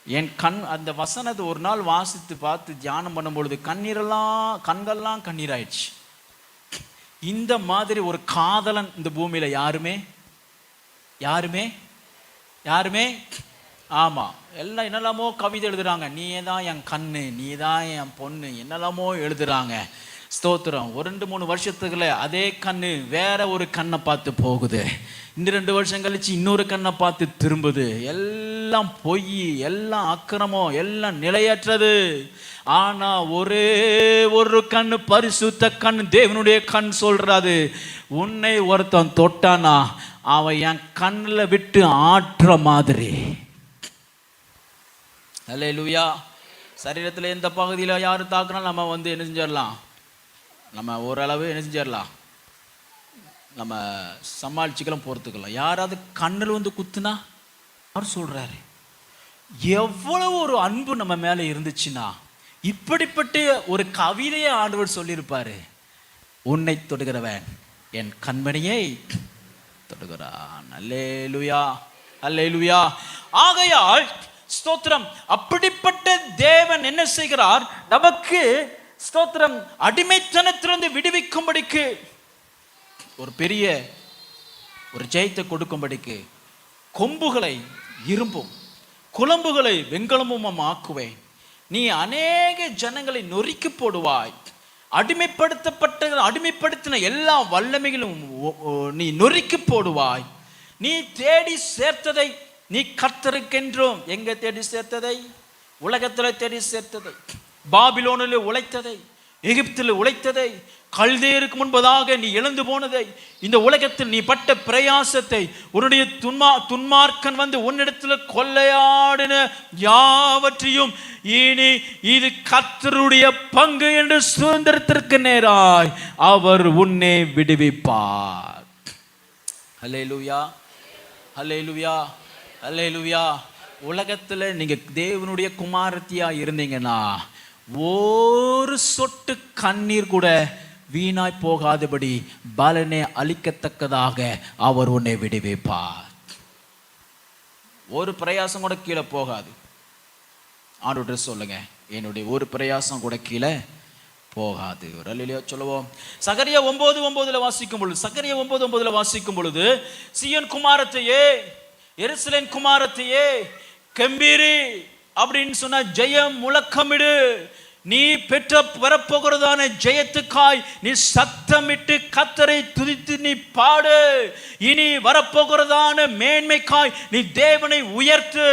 [SPEAKER 2] என் கண். அந்த வசனத்தை ஒரு நாள் வாசித்து பார்த்து தியானம் பண்ணும் பொழுது கண்கள்லாம் கண்ணீராயிடுச்சு. இந்த மாதிரி ஒரு காதலன் இந்த பூமியில யாருமே யாருமே யாருமே ஆமா, எல்லாம் என்னெல்லாமோ கவிதை எழுதுறாங்க. நீ தான் என் கண்ணு, நீ தான் என் பொண்ணு, என்னெல்லாமோ எழுதுறாங்க. ஸ்தோத்திரம். 2-3 வருஷத்துக்குள்ள அதே கண்ணு வேற ஒரு கண்ணை பார்த்து போகுது. இன்னும் 2 வருஷம் கழிச்சு இன்னொரு கண்ணை பார்த்து திரும்புது. எல்லாம் பொய், எல்லாம் அக்கிரமம், எல்லாம் நிலையற்றது. ஆனா ஒரே ஒரு கண்ணு, பரிசுத்த கண், தேவனுடைய கண் சொல்றாது, உன்னை ஒருத்தன் தொட்டானா அவன் என் கண்ணில் விட்டு ஆற்ற மாதிரி. அல்லேலூயா. சரீரத்தில் எந்த பகுதியில் யார் தாக்குனாலும் நம்ம என்ன செஞ்சிடலாம், நம்ம ஓரளவு என்ன செஞ்சிடலாம், நம்ம சமாளிச்சுக்கலாம், பொறுத்துக்கலாம். யாராவது கண்ணில் குத்துனா அவர் சொல்றாரு, எவ்வளவு ஒரு அன்பு நம்ம மேலே இருந்துச்சுன்னா இப்படிப்பட்ட ஒரு கவிதையை ஆண்டவர் சொல்லியிருப்பாரு. உன்னை தொடுகிறவன் என் கண்மணியை தொடுகிறான். அல்லேலூயா, அல்லேலூயா. ஆகையால் ஸ்தோத்திரம், அப்படிப்பட்ட தேவன் என்ன செய்கிறார், நமக்கு ஸ்தோத்திரம் அடிமைத்தனத்திலிருந்து விடுவிக்கும்படிக்கு ஒரு பெரிய ஒரு ஜெயத்தை கொடுக்கும்படிக்கு கொம்புகளை இரும்பும் குளம்புகளை வெண்கலமும் ஆக்குவேன். நீ அநேக ஜனங்களை நொறுக்கி போடுவாய். அடிமைப்படுத்தின எல்லா வல்லமைகளும் நீ நொறுக்கி போடுவாய். நீ தேடி சேர்த்ததை நீ கர்த்தருக்கென்றும். எங்க தேடி சேர்த்ததை? உலகத்தில் தேடி சேர்த்ததை, பாபிலோனில் உழைத்ததை, எகிப்தில் உழைத்ததை, கல்தேருக்கு முன்பதாக நீ இழந்து போனதை, இந்த உலகத்தில் நீ பட்ட பிரயாசத்தை, உன்னுடைய துன்மார்க்கன் வந்து உன்னிடத்தில் கொள்ளையாடின யாவற்றையும் இனி இது கர்த்தருடைய பங்கு என்று சுதந்திரத்திற்கு நேராய் அவர் உன்னை விடுவிப்பார். அல்லேலூயா, அல்லேலூயா, அல்லேலூயா. உலகத்துல நீங்க தேவனுடைய குமாரத்தியா இருந்தீங்கன்னா ஒரு சொட்டு கண்ணீர் கூட வீணாய் போகாதபடி பலனை அளிக்கத்தக்கதாக அவர் உன்னை விடுவிப்பார். ஒரு பிரயாசம் கூட கீழே போகாது. ஆண்டவரே சொல்லுங்க, என்னுடைய ஒரு பிரயாசம் கூட கீழே போகாது. சொல்லுவோம். சகரியா 9:9 வாசிக்கும் பொழுது, சகரியா 9:9 வாசிக்கும் பொழுது, சீயோன் குமாரத்தையே, எருசலேம் குமாரத்தையே கம்பீரி அப்படின்னு சொன்னா ஜெயம் முழக்கமிடு. நீ பெற்ற வரப்போகிறதான ஜெயத்துக்காய் நீ சத்தமிட்டு கர்த்தரை துதித்து நீ பாடு. இனி வரப்போகிறதான மேன்மைக்காய் நீ தேவனை உயர்த்து.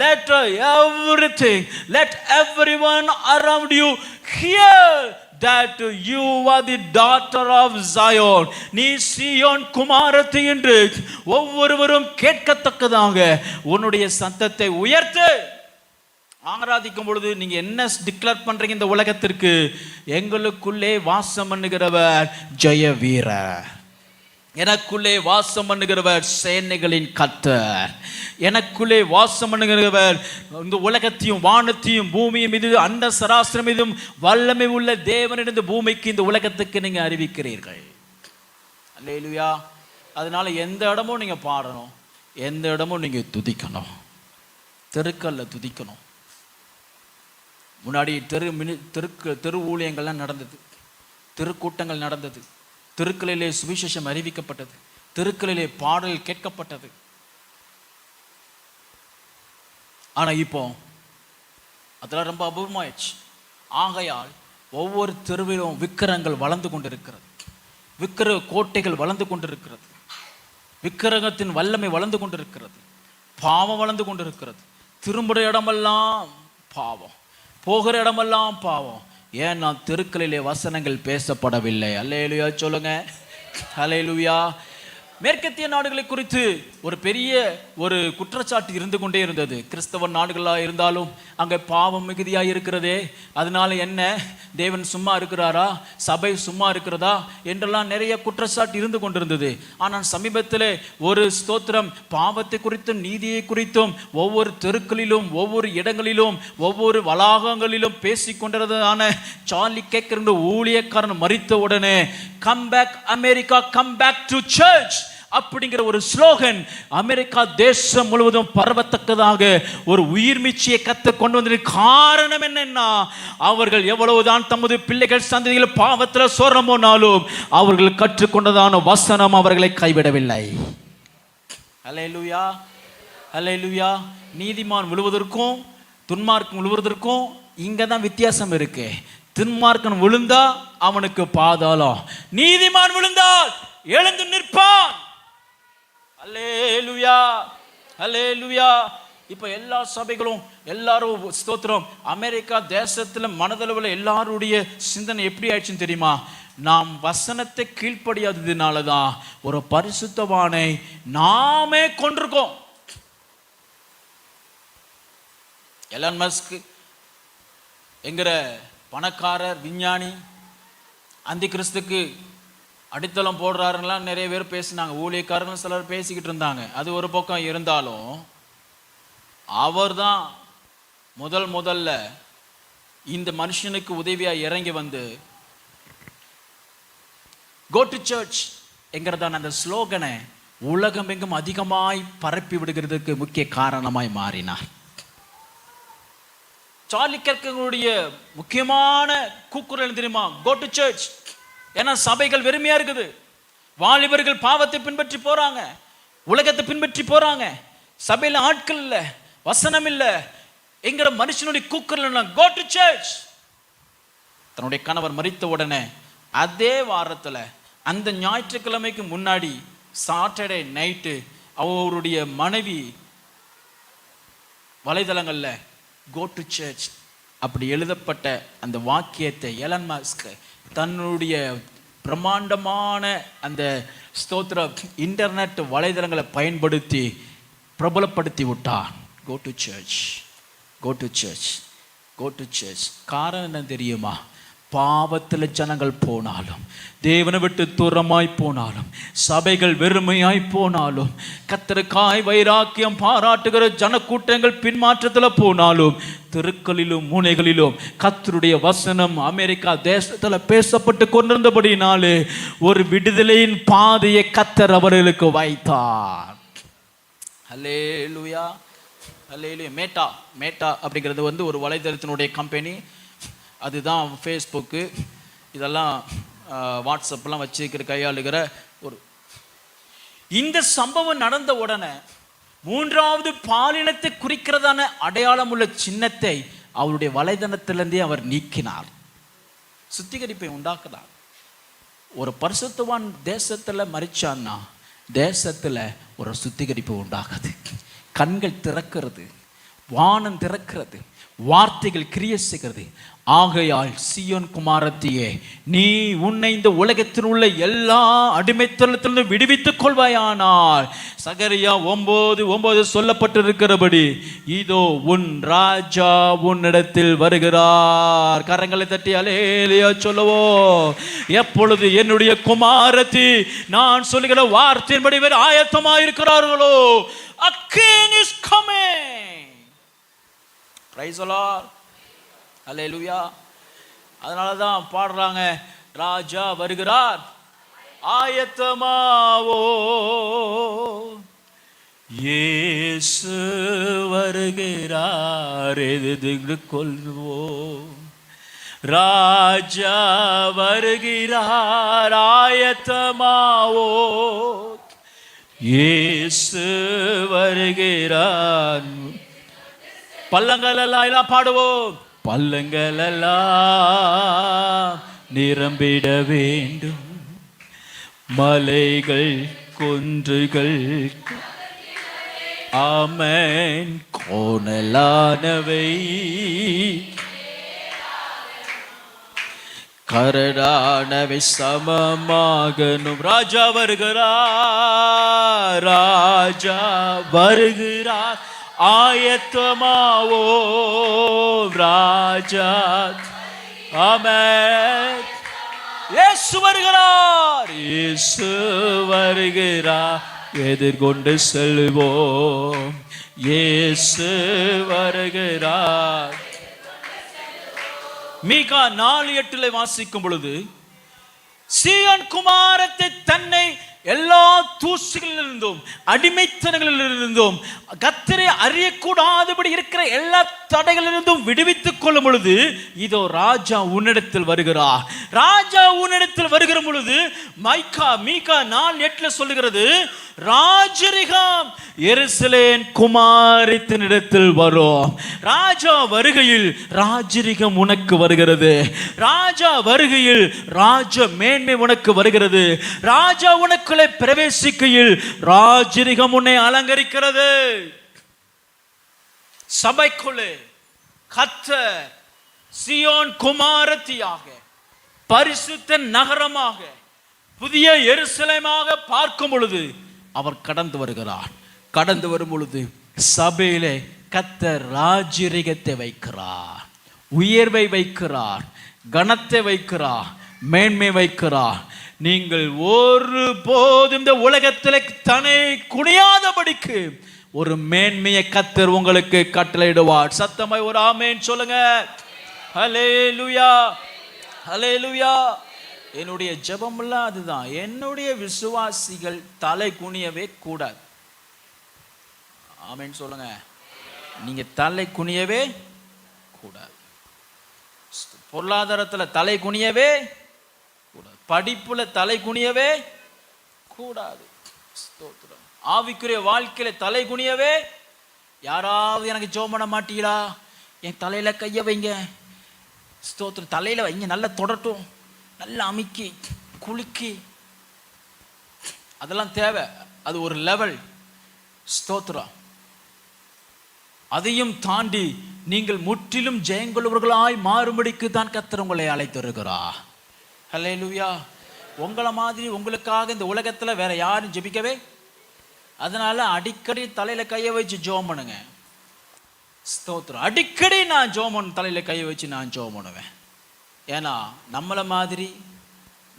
[SPEAKER 2] Let everything, let everyone around you hear that you are the daughter of Zion. நீ சீயோன் குமாரத்தி என்று ஒவ்வொருவரும் கேட்கத்தக்கதாக உன்னுடைய சத்தத்தை உயர்த்து. ஆராதிக்கும் பொழுது நீங்க என்ன டிக்ளேர் பண்றீங்க இந்த உலகத்திற்கு? எங்களுக்குள்ளே வாசம் பண்ணுகிறவர் ஜெய வீரர், எனக்குள்ளே வாசம் பண்ணுகிறவர் சேனைகளின் கர்த்தர், எனக்குள்ளே வாசம் பண்ணுகிறவர் இந்த உலகத்தையும் வானத்தையும் பூமியும் இது அண்ட சராசரம் இதும் வல்லமை உள்ள தேவன் இந்த பூமிக்கு இந்த உலகத்துக்கு நீங்க அறிவிக்கிறீர்கள். அல்லேலூயா. அதனால எந்த இடமும் நீங்க பாடணும், எந்த இடமும் நீங்க துதிக்கணும், தெருக்கல்ல துதிக்கணும். முன்னாடி தெரு ஊழியங்கள்லாம் நடந்தது, திருக்கூட்டங்கள் நடந்தது, தெருக்களிலே சுவிசேஷம் அறிவிக்கப்பட்டது, தெருக்களிலே பாடல் கேட்கப்பட்டது. ஆனா இப்போ அதெல்லாம் ரொம்ப அபூர்வமாயிடுச்சு. ஆகையால் ஒவ்வொரு தெருவிலும் விக்கிரகங்கள் வளர்ந்து கொண்டிருக்கிறது, விக்கிரக கோட்டைகள் வளர்ந்து கொண்டிருக்கிறது, விக்கிரகத்தின் வல்லமை வளர்ந்து கொண்டிருக்கிறது, பாவம் வளர்ந்து கொண்டிருக்கிறது. திரும்புகிற இடமெல்லாம் பாவம், போகிற இடமெல்லாம் பாவம். ஏன் நான் தெருக்களிலே வசனங்கள் பேசப்படவில்லை? அல்லேலூயா சொல்லுங்க, அல்லேலூயா. மேற்கத்திய நாடுகளை குறித்து ஒரு பெரிய ஒரு குற்றச்சாட்டு இருந்து கொண்டே இருந்தது. கிறிஸ்தவ நாடுகளாக இருந்தாலும் அங்கே பாவம் மிகுதியாக இருக்கிறதே, அதனால என்ன தேவன் சும்மா இருக்கிறாரா, சபை சும்மா இருக்கிறதா என்றெல்லாம் நிறைய குற்றச்சாட்டு இருந்து கொண்டிருந்தது. ஆனால் சமீபத்தில் ஒரு ஸ்தோத்திரம் பாவத்தை குறித்தும் நீதியை குறித்தும் ஒவ்வொரு தெருக்களிலும் ஒவ்வொரு இடங்களிலும் ஒவ்வொரு வளாகங்களிலும் பேசி கொண்டிருந்ததான சார்லி கேக்கர் ஊழியக்காரன் மரித்த உடனே come back America, come back to church அப்படிங்கிற ஒரு ஸ்லோகன் அமெரிக்கா தேசம் முழுவதும் பரவத்தக்கதாக ஒரு உயிர்மீச்சியை கத்த கொண்டு வந்தது. காரணம் என்னன்னா, அவர்கள் எவ்வளவுதான் தமது பிள்ளைகள் சந்ததியில் பாவத்தில் சோரம் போனாலும் அவர்கள் கற்றுக்கொண்டதான வசனம் அவர்களை கைவிடவில்லை. அல்லேலூயா, அல்லேலூயா. நீதிமான் விழுவதற்கும் துன்மார்க்கம் விழுவதற்கும் இங்கதான் வித்தியாசம் இருக்கு. துன்மார்க்கன் விழுந்தா அவனுக்கு பாதாளம், நீதிமான் விழுந்தால் எழுந்து நிற்பான். அல்லேலூயா, அல்லேலூயா. இப்ப எல்லா சபைகளும் எல்லாரும் ஸ்தோத்திரம் அமெரிக்கா தேசத்துல மனதளவில் எல்லாருடைய சிந்தனை எப்படி ஆயிடுச்சுன்னு தெரியுமா? நாம் வசனத்தை கீழ்ப்படியாததுனாலதான் ஒரு பரிசுத்தவானை நாமே கொண்டிருக்கோம். எலான் மஸ்க் என்கிற பணக்காரர் விஞ்ஞானி அந்தி கிறிஸ்துக்கு அடித்தளம் போடுறாருலாம் நிறைய பேர் பேசினாங்க, ஊழியக்காரர்கள் சிலர் பேசிக்கிட்டு இருந்தாங்க. அது ஒரு பக்கம் இருந்தாலும் அவர் தான் முதல்ல இந்த மனுஷனுக்கு உதவியா இறங்கி வந்து கோ டு சர்ச் என்கிறதான அந்த ஸ்லோகனை உலகமெங்கும் அதிகமாய் பரப்பி விடுகிறதுக்கு முக்கிய காரணமாய் மாறினார். சார்லி கெர்கருடைய முக்கியமான கூக்குரல் தெரியுமா? Go to church. ஏன்னா சபைகள் வெறுமையா இருக்குது, வாலிபர்கள் பாவத்தை பின்பற்றி போறாங்க, உலகத்தை பின்பற்றி போறாங்க, சபையில ஆட்கள் இல்ல, வசனம் இல்ல என்கிற மனுஷனுடைய கூக்குரல் கோ டு சர்ச். தன்னுடைய கணவர் மரித்த உடனே அதே வாரத்துல அந்த ஞாயிற்றுக்கிழமைக்கு முன்னாடி சாட்டர்டே நைட்டு அவருடைய மனைவி வலைதளங்கள்ல கோ டு சர்ச் அப்படி எழுதப்பட்ட அந்த வாக்கியத்தை எலன் மஸ்க் தன்னுடைய பிரம்மாண்டமான அந்த ஸ்தோத்திர இன்டர்நெட் வலைதளங்களை பயன்படுத்தி பிரபலப்படுத்தி விட்டார். Go to church, go to church, go to church. காரணம் என்ன தெரியுமா? பாவத்தில் ஜனங்கள் போனாலும், தேவனை விட்டு தூரமாய் போனாலும், சபைகள் வெறுமையாய் போனாலும், கர்த்தருக்காய் வைராக்கியம் பாராட்டுகிற ஜனக்கூட்டங்கள் பின்மாற்றத்தில் போனாலும், தெருக்களிலும் மூனைகளிலும் கர்த்தருடைய வசனம் அமெரிக்கா தேசத்தில் பேசப்பட்டு கொண்டிருந்தபடினாலே ஒரு விடுதலையின் பாதையை கர்த்தர் அவர்களுக்கு வைத்தார். அல்லேலூயா, அல்லேலூயா. மேட்டா அப்படிங்கிறது ஒரு வலைதளத்தினுடைய கம்பெனி. அதுதான் ஃபேஸ்புக்கு, இதெல்லாம் வாட்ஸ்அப்லாம் வச்சுக்கிற கையாளுகிற ஒரு. இந்த சம்பவம் நடந்த உடனே மூன்றாவது பாலினத்தை குறிக்கிறதான அடையாளம் உள்ள சின்னத்தை அவருடைய வலைதளத்திலிருந்தே அவர் நீக்கினார். சுத்திகரிப்பை உண்டாக்குனார். ஒரு பரிசுத்தவான் தேசத்தில் மரிச்சான்னா தேசத்தில் ஒரு சுத்திகரிப்பு உண்டாகுது. கண்கள் திறக்கிறது, வானம் திறக்கிறது, வார்த்தைகள் கிரியை செய்கிறது. ஆகையால் சீயோன் குமாரத்தியே, நீ உன்னை இந்த உலகத்தில் உள்ள எல்லா அடிமைத்தனத்திலிருந்து விடுவித்துக் கொள்வாயானால், சகரியா 9:9 சொல்லப்பட்டிருக்கிறபடி, இதோ உன் ராஜா உன்னிடத்தில் வருகிறார். கரங்களை தட்டி அல்லேலூயா சொல்லுவோம். எப்பொழுது என்னுடைய குமாரத்தி நான் சொல்லுகிற வார்த்தையின்படி வேறு ஆயத்தமாயிருக்கிறார்களோ, a king is coming. Praise the Lord. அல்லேலூயா. அதனால தான் பாடுறாங்க, ராஜா வருகிறார் ஆயத்தமாவோ, இயேசு வருகிறார் எதிர்த்து கொள்வோம். ராஜா வருகிறார் ஆயத்தமாவோ, இயேசு வருகிறார். பள்ளங்கள் எல்லாம் பாடுவோம். பள்ளங்கள் எல்லாம் நிரம்பிட வேண்டும், மலைகள் குன்றுகள் ஆமென் கோணலானவை கரடானவை சமமாகணும். ராஜா வருகிறார், ராஜா வருகிறார் ஆயத்தமாவோ, ராஜா ஆமென். இயேசு வருகிறார், இயேசு வருகிறார் எதிர்கொண்டு செல்வோம். இயேசு வருகிறார். மீகா 4:8 வாசிக்கும் பொழுது, சீயோன் குமாரத்தை தன்னை எல்லா தூசிகளிலிருந்தும் அடிமைத்தனங்களிலிருந்தும் கர்த்தரை அறியக்கூடாதபடி இருக்கிற எல்லா தடைகளிலிருந்தும் விடுவித்துக் கொள்ளும் பொழுது, இதோ ராஜா உன்னிடத்தில் வருகிறார். ராஜா உன்னிடத்தில் வருகிற பொழுது மீகா 4:8 சொல்லுகிறது, ராஜரிகம் எருசலேம் குமாரத்தினிடத்தில் வரும். ராஜா வருகையில் ராஜரிகம் உனக்கு வருகிறது. ராஜா வருகையில் ராஜ மேன்மை உனக்கு வருகிறது. ராஜா உனக்குள்ளே பிரவேசிக்கையில் ராஜரிகம் உன்னை அலங்கரிக்கிறது. சபைக்குள்ளே கர்த்தர் சீயோன் குமாரத்தியாக, பரிசுத்த நகரமாக, புதிய எருசலேமாக பார்க்கும் பொழுது அவர் கடந்து வருகிறார். கடந்து வரும் பொழுது சபையிலே கர்த்தர் ராஜரிகத்தை வைக்கிறார், உயர்வை வைக்கிறார், கனத்தை வைக்கிறார், மேன்மை வைக்கிறார். நீங்கள் ஒரு போதும் இந்த உலகத்தில் தன்னை குனியாதபடிக்கு ஒரு மேன்மையை கர்த்தர் உங்களுக்கு கட்டளையிடுவார். சத்தமாய் ஒரு ஆமென் சொல்லுங்க. ஹல்லேலூயா, ஹல்லேலூயா. என்னுடைய ஜெபமெல்லாம் அதுதான். என்னுடைய விசுவாசிகள் தலை குனியவே கூடாது. ஆமென் சொல்லுங்க. நீங்க தலை குனியவே கூடாது. பொருளாதாரத்தில் தலை குனியவே கூடாது. படிப்புல தலை குனியவே கூடாது. ஸ்தோத்திரம். ஆவிக்குரிய வாழ்க்கையில தலை குனியவே. யாராவது எனக்கு ஜெபம் பண்ண மாட்டீங்களா? என் தலையில கைய வைங்க. ஸ்தோத்திரம். தலையில வைங்க, நல்லா தொடட்டும், நல்லா அமுக்கி குலுக்கி. அதெல்லாம் தேவை. அது ஒரு லெவல். ஸ்தோத்திரம். அதையும் தாண்டி நீங்கள் முற்றிலும் ஜெயங்கொள்வர்களாய் மாறும்படிக்கு தான் கர்த்தர் உங்களை அழைத்திருக்கிறார். ஹல்லேலூயா. உங்களை மாதிரி உங்களுக்காக இந்த உலகத்தில் வேற யாரும் ஜெபிக்கவே. அதனால அடிக்கடி தலையில கையை வச்சு ஜெபம் பண்ணுங்க. ஸ்தோத்திரம். அடிக்கடி நான் ஜெபம் பண்ண, தலையில கையை வச்சு நான் ஜெபம் பண்ணுவேன். ஏன்னா நம்மளை மாதிரி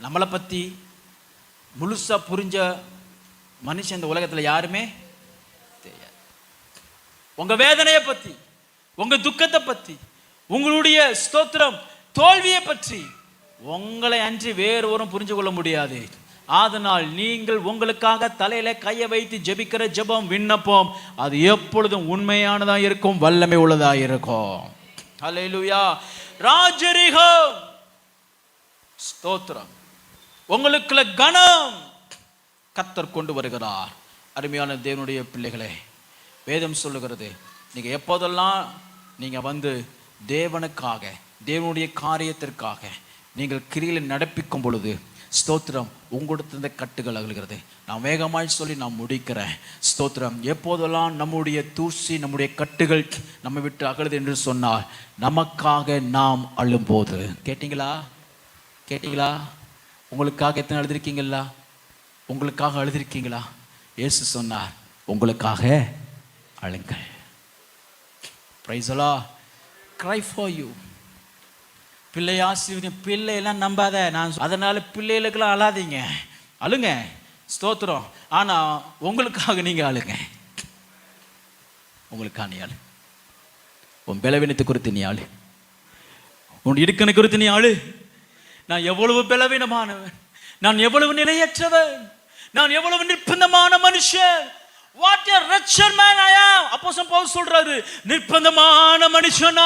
[SPEAKER 2] நம்மளை பற்றி முழுசா புரிஞ்ச மனுஷன் இந்த உலகத்தில் யாருமே தெரியாது. உங்க வேதனையை பற்றி, உங்க துக்கத்தை பற்றி, உங்களுடைய ஸ்தோத்திரம் தோல்வியை பற்றி உங்களை அன்றி வேறொரும் புரிஞ்சு கொள்ள முடியாது. அதனால் நீங்கள் உங்களுக்காக தலையில கையை வைத்து ஜெபிக்கிற ஜெபம், விண்ணப்பம் அது எப்பொழுதும் உண்மையானதா இருக்கும், வல்லமை உள்ளதா இருக்கும். ஹல்லேலூயா. ராஜரிகம், ஸ்தோத்திரம், உங்களுக்குள்ள கனம் கர்த்தர் கொண்டு வருகிறார். அருமையான தேவனுடைய பிள்ளைகளே, வேதம் சொல்லுகிறது, நீங்க எப்போதெல்லாம் நீங்க வந்து தேவனுக்காக, தேவனுடைய காரியத்திற்காக நீங்கள் கிரியில நடப்பிக்கும் பொழுது, ஸ்தோத்திரம், உங்களுக்கு இந்த கட்டுகள் அகலுகிறது. நான் வேகமாய் சொல்லி நான் முடிக்கிறேன். ஸ்தோத்திரம், எப்போதெல்லாம் நம்முடைய தூசி, நம்முடைய கட்டுகள் நம்ம விட்டு அகலுது என்று சொன்னால், நமக்காக நாம் அழும்போது. கேட்டீங்களா? கேட்டீங்களா? உங்களுக்காக எத்தனை அழுதிருக்கீங்களா? உங்களுக்காக அழுதிருக்கீங்களா? இயேசு சொன்னார், உங்களுக்காக அழுங்கள். Praise the lord. cry for you. பிள்ளை ஆசீர்வதியும். பிள்ளையெல்லாம் நம்பாத. நான் அதனால பிள்ளைகளுக்கெல்லாம் அழாதீங்க, அழுங்க. ஸ்தோத்திரம். ஆனா உங்களுக்காக நீங்க அழுங்க. உங்களுக்காக நீ அழு. உன் பலவீனத்தை குறித்து நீ அழு. உன் இடுக்கனை குறித்து நீ அழு. நான் எவ்வளவு பலவீனமானவன், நான் எவ்வளவு நிலையற்றவன், நான் எவ்வளவு நிர்பந்தமான மனுஷன். What a wretched man I am. அப்போஸ்தலன் பவுல் சொல்றாரு, நிர்பந்தமான மனுஷனா,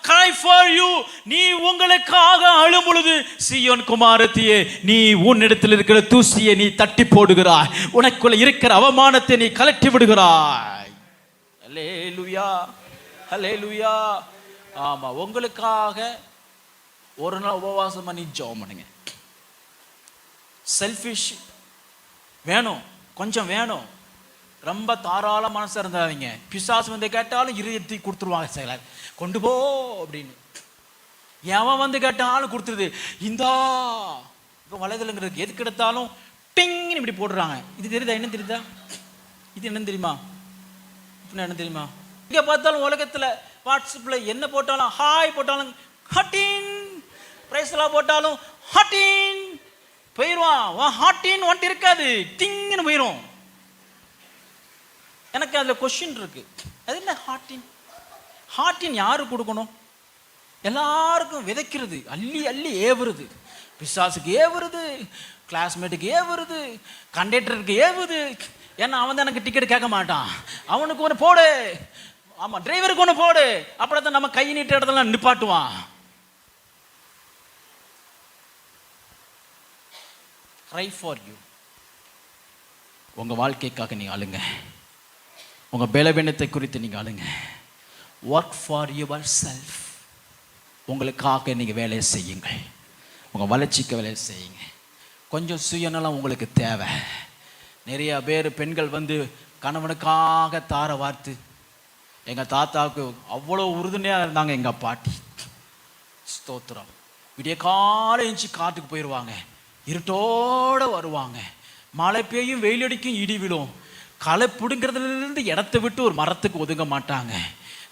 [SPEAKER 2] cry for you. நீ உங்களுக்காக அழும் பொழுது, சீயோன் குமாரத்தியே, நீ உன்னிடத்தில் இருக்கிற தூசியை நீ தட்டி போடுகிறாய், உனக்குள்ள இருக்கிற அவமானத்தை நீ கலட்டி விடுகிறாய். ஹல்லேலூயா, ஹல்லேலூயா. ஆமா, உங்களுக்காக ஒரு நாள் உபவாசம் பண்ணி ஜெபம் பண்ணுங்க. செல்ஃபிஷ் வேணும், கொஞ்சம் வேணும். ரொம்ப தாராள மனசு இருந்தாதீங்க. பிசாசு வந்து கேட்டாலும் இருதயத்தை கொடுத்துருவாங்க, சிலர் கொண்டு போ அப்படின்னு. எவன் வந்து கேட்டாலும் கொடுத்துருது. இந்தா இப்போ வலைதளங்கிறது எதுக்கு எடுத்தாலும் டிங்னு இப்படி போடுறாங்க. இது தெரியுதா? என்ன தெரியுதா? இது என்ன தெரியுமா? இப்போ என்ன தெரியுமா? இங்கே பார்த்தாலும் உலகத்தில் வாட்ஸ்அப்பில் என்ன போட்டாலும், ஹாய் போட்டாலும் ஹட்டின், பிரைஸ்லாம் போட்டாலும் ஹட்டின் போயிடுவான். ஹாட்டின் வந்துட்டு இருக்காது, டிங்னு போயிடும். எனக்கு அதில் கொஸ்டின் இருக்கு, அது என்ன ஹார்டின்? ஹார்டின் யாரு கொடுக்கணும்? எல்லாருக்கும் விதைக்கிறது, அள்ளி அள்ளி ஏவுறது. பிசாசுக்கு ஏவுறது, கிளாஸ்மேட்டுக்கு ஏவுறது, கண்டக்டருக்கு ஏவுது. ஏன்னா அவன் தான் எனக்கு டிக்கெட் கேட்க மாட்டான், அவனுக்கு ஒன்று போடு. ஆமாம், டிரைவருக்கு ஒன்று போடு. அப்புறம் தான் நம்ம கை நீட்ட இடத்துல நிப்பாட்டுவான். cry for you. உங்க வாழ்க்கைக்காக நீங்க அழுங்க. உங்க பலவீனத்தை குறித்து நீங்க அழுங்க. work for yourself. உங்களுக்காக நீங்க வேலையை செய்யுங்கள். உங்க வளர்ச்சிக்கு வேலையை செய்யுங்க. கொஞ்சம் சுயநலம் உங்களுக்கு தேவை. நிறைய பேர் பெண்கள் வந்து கணவனுக்காக தார வார்த்து, எங்க தாத்தாவுக்கு அவ்வளோ உறுதுணையாக இருந்தாங்க எங்க பாட்டி. ஸ்தோத்திரம். விடிய காலை எழுந்துச்சு காட்டுக்கு போயிடுவாங்க, இருட்டோட வருவாங்க. மழை பெய்யும், வெயில் அடிக்கும், இடி விழும். களை பிடுங்கிறதுலேருந்து இடத்த விட்டு ஒரு மரத்துக்கு ஒதுங்க மாட்டாங்க.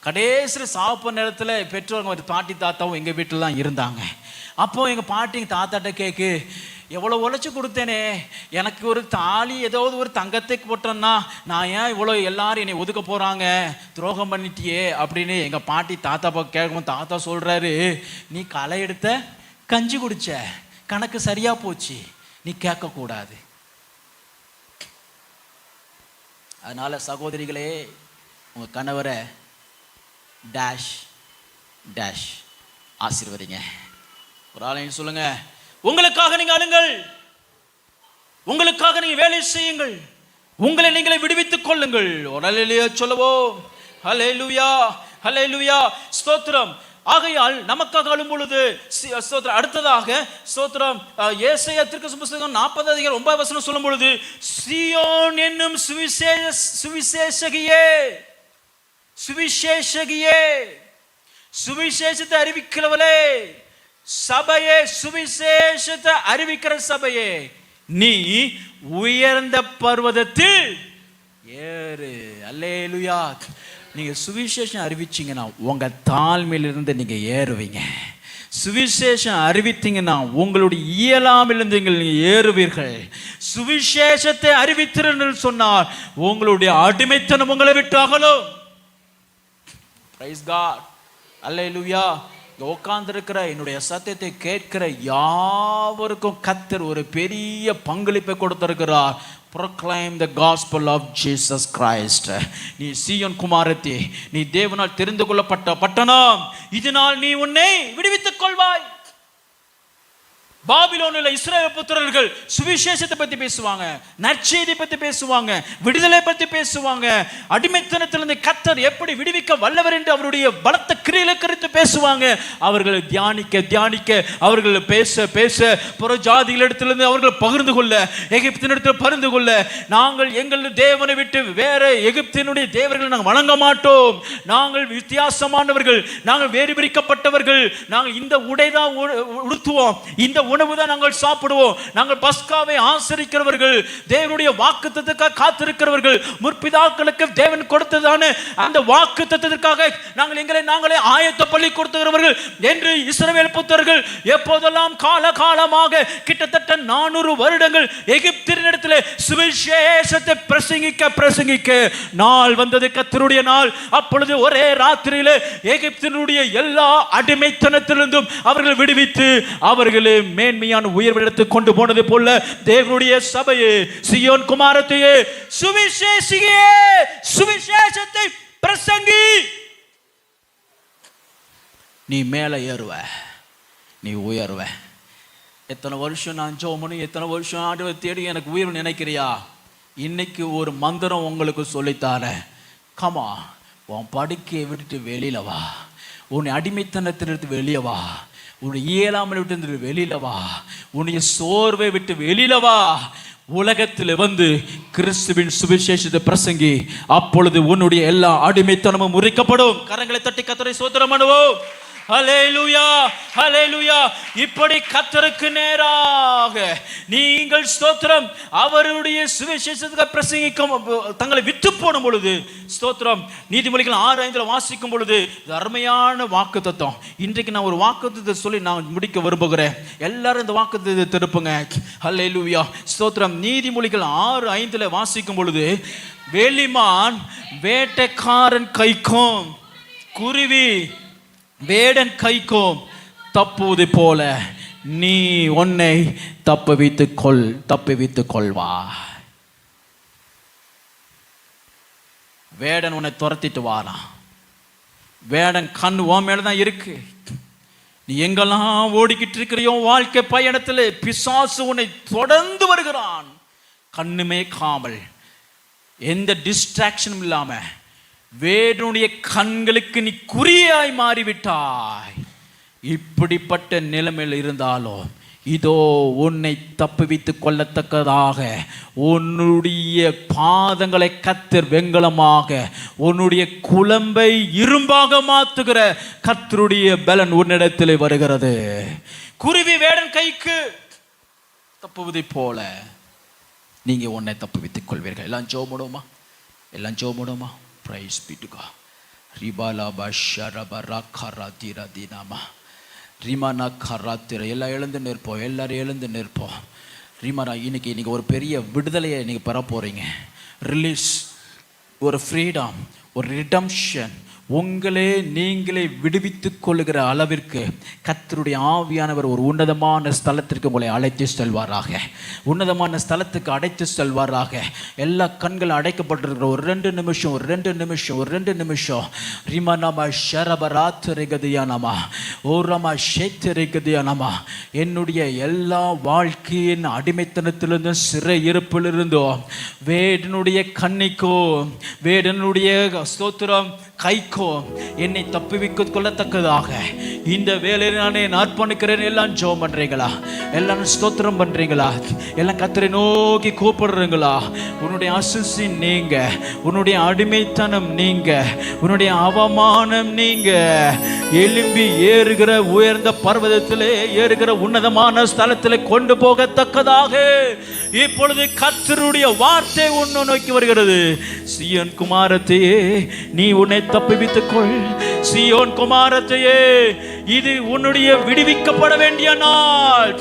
[SPEAKER 2] கடைசியில் சாப்பிட்ற நேரத்தில் பெற்றோர்கள் ஒரு பாட்டி தாத்தாவும் எங்கள் வீட்டில் தான் இருந்தாங்க. அப்போது எங்கள் பாட்டி எங்கள் தாத்தாட்ட கேட்கு, எவ்வளோ உழைச்சி கொடுத்தேனே, எனக்கு ஒரு தாலி ஏதாவது ஒரு தங்கத்தை போட்டேன்னா நான் ஏன் இவ்வளோ எல்லாரும் என்னை ஒதுக்க போகிறாங்க, துரோகம் பண்ணிட்டியே அப்படின்னு எங்கள் பாட்டி தாத்தா கேட்கும்போது தாத்தா சொல்கிறாரு, நீ களை எடுத்த கஞ்சி குடிச்ச, கணக்கு சரியாக போச்சு, நீ கேட்கக்கூடாது. அதனால சகோதரிகளே, உங்கள் கணவரை டேஷ் டேஷ் ஆசீர்வதிங்க. ஒரு ஆளையும் சொல்லுங்க, உங்களுக்காக நீங்க அழுங்கள், உங்களுக்காக நீங்க வேலை செய்யுங்கள், உங்களை நீங்களே விடுவித்துக் கொள்ளுங்கள். ஒரு அல்லேலூயா சொல்லுவோம். ஹல்லேலூயா, ஹல்லேலூயா, ஸ்தோத்திரம். ஆகையால் நமக்காக அழும் பொழுது ஸ்தோத்திரம். அடுத்ததாக ஸ்தோத்திரம், ஏசாயா தீர்க்கதரிசி புத்தகம் 40:9 சொல்லும் பொழுது, சீயோன் என்னும் சுவிசேஷகியே, சுவிசேஷகியே, சுவிசேஷத்தை அறிவிக்கிறவளே, சபையே, சுவிசேஷத்தை அறிவிக்கிற சபையே, நீ உயர்ந்த பர்வதத்தில் ஏறு. அல்லேலூயா. நீங்க சுவிசேஷம் அறிவிச்சீங்கன்னா உங்க தாழ்மையிலிருந்து நீங்க ஏறுவீங்க. சுவிசேஷம் அறிவித்தீங்கன்னா உங்களுடைய இயலாமிலிருந்து நீங்கள் ஏறுவீர்கள். சுவிசேஷத்தை அறிவித்திருந்தீர்கள் சொன்னால் உங்களுடைய அடிமைத்தனம் உங்களை விட்டு அகலும். Praise God. அல்லேலூயா. உட்கார்ந்திருக்கிற என்னுடைய சத்தியத்தை கேட்கிற யாவருக்கும் கர்த்தர் ஒரு பெரிய பங்களிப்பை கொடுத்திருக்கிறார். Proclaim the gospel of Jesus Christ. நீ சீயோன் குமாரத்தி, நீ தேவனால் தெரிந்து கொள்ளப்பட்ட பட்டணம், இதனால் நீ உன்னை விடுவித்துக் கொள்வாய். பாபிலோனில் இஸ்ரவேல் புத்திரர்கள் சுவிசேஷத்தை பத்தி பேசுவாங்க, நற்செய்தி பத்தி பேசுவாங்க, விடுதலை பத்தி பேசுவாங்க, அடிமைத்தனத்திலிருந்து கர்த்தர் எப்படி விடுவிக்க வல்லவர் என்று அவருடைய பலத்த கிரியைகளை குறித்து பேசுவாங்க. அவர்கள் தியானிக்க அவர்கள் பேச புற ஜாதிகளிடத்திலிருந்து அவர்கள் பகிர்ந்து கொள்ள, எகிப்தினிடத்தில் பகிர்ந்து கொள்ள, நாங்கள் எங்கள் தேவனை விட்டு வேற எகிப்தினுடைய தேவர்களை நாங்கள் வணங்க மாட்டோம், நாங்கள் வித்தியாசமானவர்கள், நாங்கள் வேறு பிரிக்கப்பட்டவர்கள், நாங்கள் இந்த உடைதான் உடுத்துவோம், இந்த உணவு தான் நாங்கள் சாப்பிடுவோம், நாங்கள் பஸ்காவை ஆசரிக்கிறவர்கள், தேவனுடைய வாக்குத்தத்தத்துக்காக காத்திருக்கிறவர்கள், முற்பிதாக்களுக்கு தேவன் கொடுத்ததான அந்த வாக்குத்தத்தத்திற்காக நாங்கள் எங்களை நாங்களே ஆயத்த பள்ளி கொடுத்துகிறவர்கள் என்று இஸ்ரவேல் புத்திரர்கள் எப்போதெல்லாம் காலகாலமாக கிட்டத்தட்ட 400 வருடங்கள் எகிப்தியரிடத்தில் சுவிசேஷத்தை பிரசங்கிக்க நாள் வந்தது, கர்த்தருடைய நாள். அப்பொழுது ஒரே ராத்திரியிலே எகிப்தினுடைய எல்லா அடிமைத்தனத்திலிருந்தும் அவர்கள் விடுவித்து அவர்களே மேன்மையான உயர்விடத்துக்கு கொண்டு போனது போல தேவனுடைய சபையே, சீயோன் குமாரத்தியே, சுவிசேஷியே, சுவிசேஷத்தை பிரசங்கி. நீ மேலே ஏறுவ, நீ உயர்வ. எத்தனை வருஷம் நான் ஜெபம், எத்தனை வருஷம் ஆண்டவரை தேடி எனக்கு உயர்வு நினைக்கிறியா? இன்னைக்கு ஒரு மந்திரம் உங்களுக்கு சொல்லித்தார. கமா, உன் படுக்கையை விட்டுட்டு வெளியில வா, உன்னை அடிமைத்தனத்திலிருந்து வெளியே வா, உன்னை இயலாமல் விட்டு வெளியில வா, உன்னுடைய சோர்வை விட்டு வெளியில வா, உலகத்தில் வந்து கிறிஸ்துவின் சுவிசேஷத்தை பிரசங்கி. அப்பொழுது உன்னுடைய எல்லா அடிமைத்தனமும் முறிக்கப்படும். கரங்களை தட்டி கர்த்தரை ஸ்தோத்திரம் பண்ணுவோம். ஹல்லேலூயா, ஹல்லேலூயா. இப்படி கர்த்தருக்கு நேராக நீங்கள் ஸ்தோத்திரம் அவருடைய சுவிசேஷத்தை பிரசங்கிக்கும் தங்களை விட்டு போடும் பொழுது ஸ்தோத்திரம். நீதிமொழிகள் 6:5 வாசிக்கும் பொழுது அருமையான வாக்குத்தத்தம். இன்றைக்கு நான் ஒரு வாக்குத்தத்தை சொல்லி நான் முடிக்க விரும்புகிறேன். எல்லாரும் இந்த வாக்குத்தத்தை திருப்புங்க. ஹல்லேலூயா, ஸ்தோத்திரம். நீதிமொழிகள் 6:5 வாசிக்கும் பொழுது, வேலிமான் வேட்டைக்காரன் கைக்கும் குருவி வேடன் கைக்கும் தப்புவது போல நீ உன்னை தப்புவித்துக் கொள்வா. வேடன் உன்னை துரத்திட்டு வாரான். வேடன் கண் உன் மேலதான் இருக்கு. நீ எங்கெல்லாம் ஓடிக்கிட்டு இருக்கிறியோ வாழ்க்கை பயணத்தில் பிசாசு உன்னை தொடர்ந்து வருகிறான். கண்ணுமே காமல், எந்த டிஸ்ட்ராக்ஷனும் இல்லாம வேடனுடைய கண்களுக்கு நீ குறியாய் மாறிவிட்டாய். இப்படிப்பட்ட நிலைமையில் இருந்தாலும் இதோ உன்னை தப்புவித்துக் கொள்ளத்தக்கதாக உன்னுடைய பாதங்களை கர்த்தர் வெண்கலமாக, உன்னுடைய குழம்பை இரும்பாக மாத்துகிற கர்த்தருடைய பலன் உன்னிடத்தில் வருகிறது. குருவி வேடன் கைக்கு தப்புவதை போல நீங்க உன்னை தப்புவித்துக் கொள்வீர்கள். எல்லாம் ஜெபமுடுமா, எல்லாம் ஜெபமுடுமா. Praise be to God. Ribala basharaba rakharatira dinama. Rimana kharatira. எல்லாம் எழுந்து நிற்போம், எல்லாரும் எழுந்து நிற்போம். ரிமானா, இன்னைக்கு நீங்க ஒரு பெரிய விடுதலையை நீங்க பெற போறீங்க. ரிலீஸ், ஒரு ஃப்ரீடம், ஒரு ரிடம்ஷன். உங்களே நீங்களே விடுவித்துக் கொள்ளுகிற அளவிற்கு கர்த்தருடைய ஆவியானவர் ஒரு உன்னதமான ஸ்தலத்திற்கு உங்களை அழைத்து செல்வாராக. உன்னதமான ஸ்தலத்துக்கு அழைத்து செல்வாராக. எல்லா கண்கள் அடைக்கப்பட்டிருக்கிற ஒரு 2 நிமிஷம் ரிமனமா ஷரபராத்திரிகதியானமா ஓரமா ஷேத்திரிகதியானமா. என்னுடைய எல்லா வாழ்க்கையின் அடிமைத்தனத்திலிருந்தும் சிறை இருப்பிலிருந்தும் வேடனுடைய கண்ணிக்கோ வேடனுடைய ஸ்தோத்திரம் கைக்கோ என்னை தப்புவிக்க கொள்ளத்தக்கதாக இந்த வேலையில நானே அர்ப்பணிக்கிறேன் எல்லாம் ஜெபம் பண்றீங்களா? எல்லாரும் ஸ்தோத்திரம் பண்றீங்களா? எல்லாம் கர்த்தரை நோக்கி கூப்பிடுறீங்களா? உன்னுடைய அசிசி நீங்க, உன்னுடைய அடிமைத்தனம் நீங்க, உன்னுடைய அவமானம் நீங்க, எலும்பி ஏறுகிற உயர்ந்த பர்வதத்திலே ஏறுகிற உன்னதமான ஸ்தலத்திலே கொண்டு போகத்தக்கதாக இப்பொழுது கர்த்தருடைய வார்த்தை உன்னை நோக்கி வருகிறது. சீயோன் குமாரத்தையே, நீ உன்னை தப்புவித்துக் கொள். சீயோன் குமாரத்தையே, இது உன்னுடைய விடுவிக்கப்பட வேண்டிய நாள்.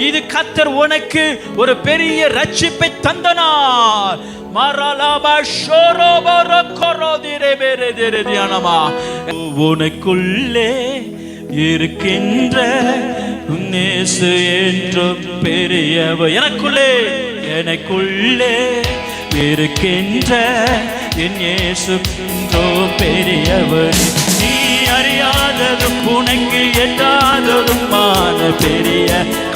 [SPEAKER 2] இது கர்த்தர் உனக்கு ஒரு பெரிய ரட்சிப்பை தந்த நாள். உனக்குள்ளே இருக்கின்ற உன்னேசு என்றும் பெரியவர். எனக்குள்ளே இருக்கின்ற என் இயேசு என்றும் பெரியவர். நீ அறியாததும் உனக்கு எட்டாததுமான பெரிய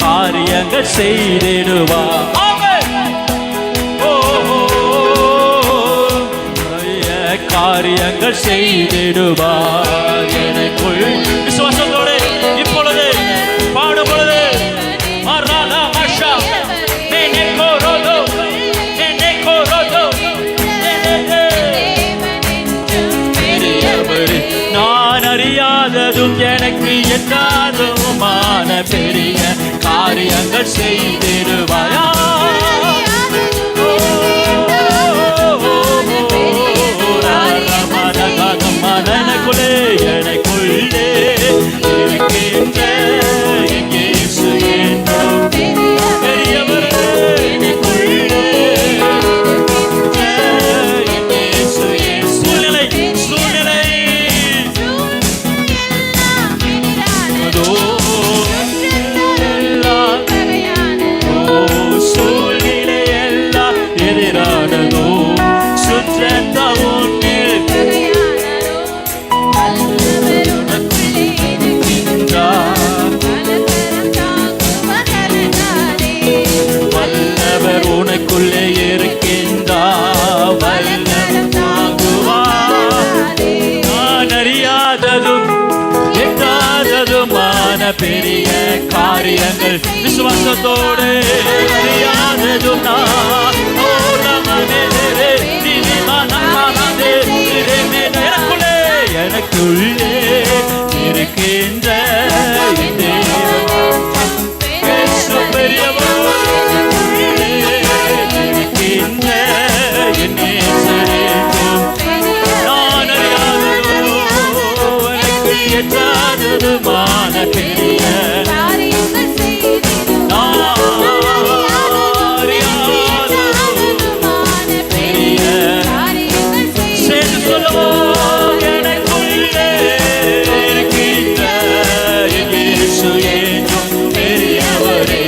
[SPEAKER 2] காரியங்கள் செய்திடுவார். காரியங்கள் செய்திடுவார். எனக்குள் விசுவாசத்தோடு இப்பொழுது பாடுபொழுது நான் அறியாததும் எனக்கு எட்டாததுமான பெரிய காரியங்கள் செய்திடுவார். எனக்குள்ளே இருக்கின்ற என் இயேசு என்றும் பெரியவர். எனக்குள்ளே என் இயேசு. சூழ்நிலை சூழ்நிலை எல்லாம் எதிரானதோ சுற்றத்தவும் உனக்குள்ளே இருக்கின்றார். வல்லவர் தாங்குவார். நான் அறியாததும் எட்டாததுமான பெரிய காரியங்கள் விசுவாசத்தோடு அறியாததும் எனக்குள்ளே இருக்கின்ற பெரியவர். நான் அறியாததோ எனக்கு எட்டாததுமான பெரிய சேர்ந்து சொல்லுவோம். எனக்குள்ளே இருக்கின்ற இயேசு என்றும் பெரியவரே.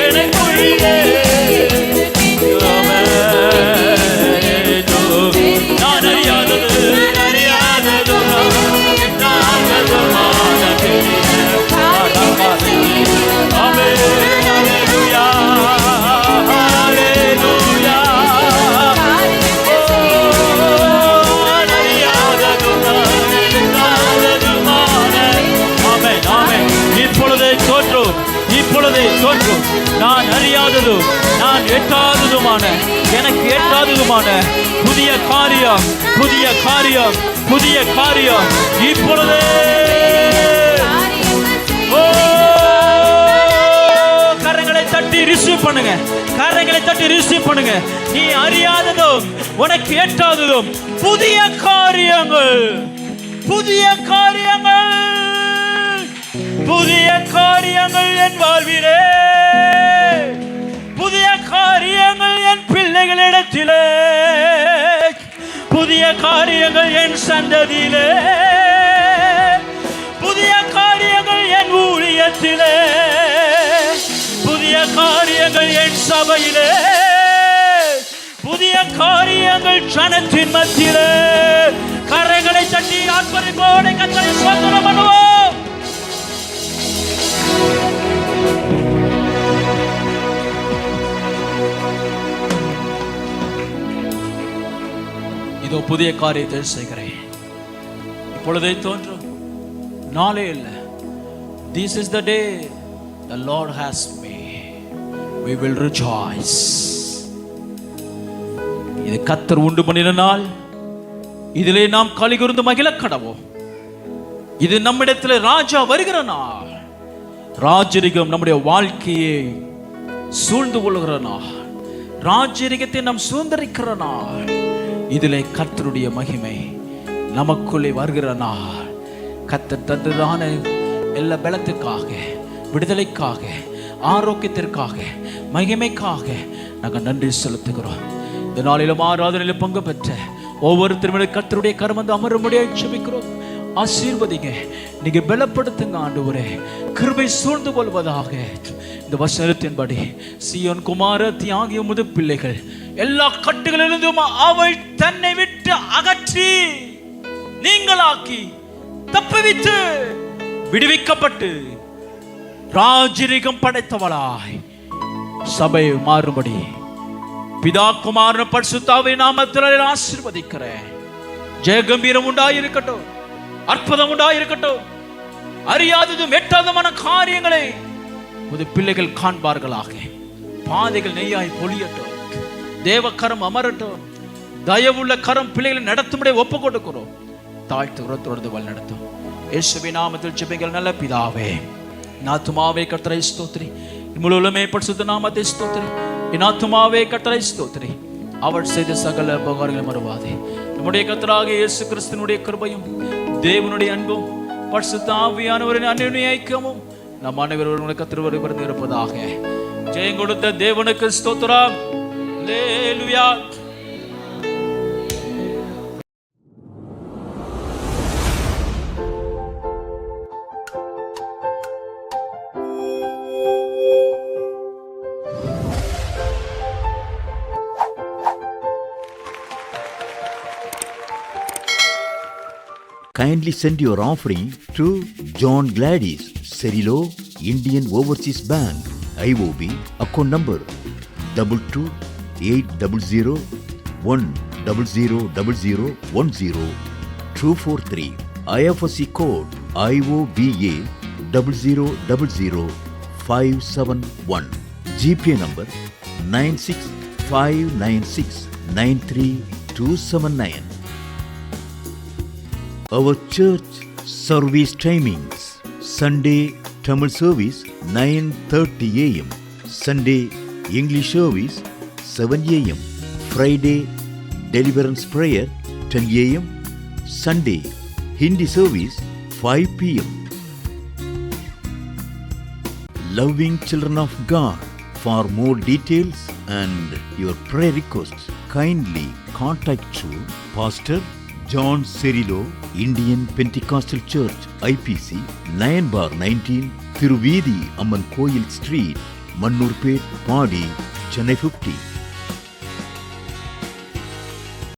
[SPEAKER 2] எனக்குள்ளே நான் அறியாதது எட்டாததுமான பெரிய இப்பொழுதே தோன்றும். நான் அறியாததும் நான் எட்டாததுமான எனக்கு எட்டாததுமான புதிய காரியம் இப்பொழுதே. கரங்களை தட்டி ரிசீவ் பண்ணுங்க. நீ அறியாததும் உனக்கு எட்டாததும் புதிய காரியங்கள் என் வாழ்விலே, புதிய காரியங்கள் என் பிள்ளைகளிடத்திலே, புதிய காரியங்கள் என் சந்ததியிலே, புதிய காரியங்கள் என் ஊழியத்திலே, புதிய காரியங்கள் என் சபையிலே, புதிய காரியங்கள் ஜனத்தின் மத்தியிலே. கரங்களை தட்டி ஆர்ப்பரிப்போடு கர்த்தரை ஸ்தோத்திரம் பண்ணுவோம். இதோ புதிய காரியத்தை செய்கிறேன். இப்பொழுதே தோன்றும். நாளே இல்லை, This is the day the Lord has made. We will rejoice. இது கர்த்தர் உண்டு பண்ணின நாள், இதிலே நாம் களிகூர்ந்து மகிழ கடவோம். இது நம்மிடத்தில் ராஜா வருகிற நாள். ராஜரிகம் நம்முடைய வாழ்க்கையை சூழ்ந்து கொள்கிற நாள். ராஜரிகத்தை நாம் சுதந்திரிக்கிற நாள். இதிலே கர்த்தருடைய மகிமை நமக்குள்ளே வருகிற நாள். கர்த்தர் தந்ததான எல்லா பலத்துக்காக, விடுதலைக்காக, ஆரோக்கியத்திற்காக, மகிமைக்காக நாங்கள் நன்றி செலுத்துகிறோம். இந்த நாளிலும் ஆராதனையில் பங்கு பெற்ற ஒவ்வொருத்தரும் கர்த்தருடைய கரம் வந்து அமரும்படியா ஜெபிக்கிறோம். ஆசீர்வதிங்க, நீங்க பலப்படுத்துங்க ஆண்டவரே. கிருபை சூழ்ந்து கொள்வதாக. இந்த வசனத்தின்படி சீயோன் குமாரத்தி ஆகிய முது பிள்ளைகள் எல்லா கட்டுகளிலிருந்தும் அவள் தன்னை விட்டு அகற்றி நீங்களாக்கி தப்புவித்து விடுவிக்கப்பட்டு ராஜரிகம் படைத்தவளாய் சபை மாறும்படி பிதா குமாரன் பரிசுத்தாவை நாமத்தில் ஆசீர்வதிக்கிறேன். ஜெயகம்பீரம் உண்டாயிருக்கட்டும், அற்புதம் உண்டாயிருக்கட்டும். அறியாததும் எட்டாதமான காரியங்களை புது பிள்ளைகள் காண்பார்களாக. பாதைகள் நெய்யாய் பொழியட்டும். தேவக்கரம் அமரட்டும். தயவுள்ள கரம் பிள்ளைகளை நடத்தும்படி ஒப்பு கொடுக்கிறோம். தாழ்த்து தொடர்ந்து வழி நடத்தும். இயேசுவின் நாமத்தில் ஜெபிங்கள் நல்ல பிதாவே. என் ஆத்துமாவே கர்த்தரை ஸ்தோத்திரி. முழுவதுமே பரிசுத்த நாமத்தை ஸ்தோத்திரி. என் ஆத்துமாவே கர்த்தரை ஸ்தோத்திரி. அவர் செய்த சகல உபகாரங்களை மறவாதே. நம்முடைய கர்த்தராகிய இயேசு கிறிஸ்துவினுடைய கிருபையும் தேவனுடைய அன்பும் பரிசுத்த ஆவியானவரின் அன்பின் ஐக்கியமும் நம் அனைவரும் கர்த்தர் இருப்பதாக. ஜெயம் கொடுத்த தேவனுக்கு ஸ்தோத்திரம். அல்லேலூயா.
[SPEAKER 1] Kindly send your offering to John Gladys, Cerilo, Indian Overseas Bank, IOB, account number 228001000010 243, IFSC code IOBA 0000571, GPA number 9659693279. Our church service timings: Sunday Tamil service 9:30 a.m. Sunday English service 7 a.m. Friday deliverance prayer 10 a.m. Sunday Hindi service 5 p.m. Loving children of God, for more details and your prayer requests, kindly contact to Pastor John Cerilo, Indian Pentecostal Church, IPC, 9/19, Thiruveedi Amman Koil Street, Mannurpet, Padi, Chennai 50.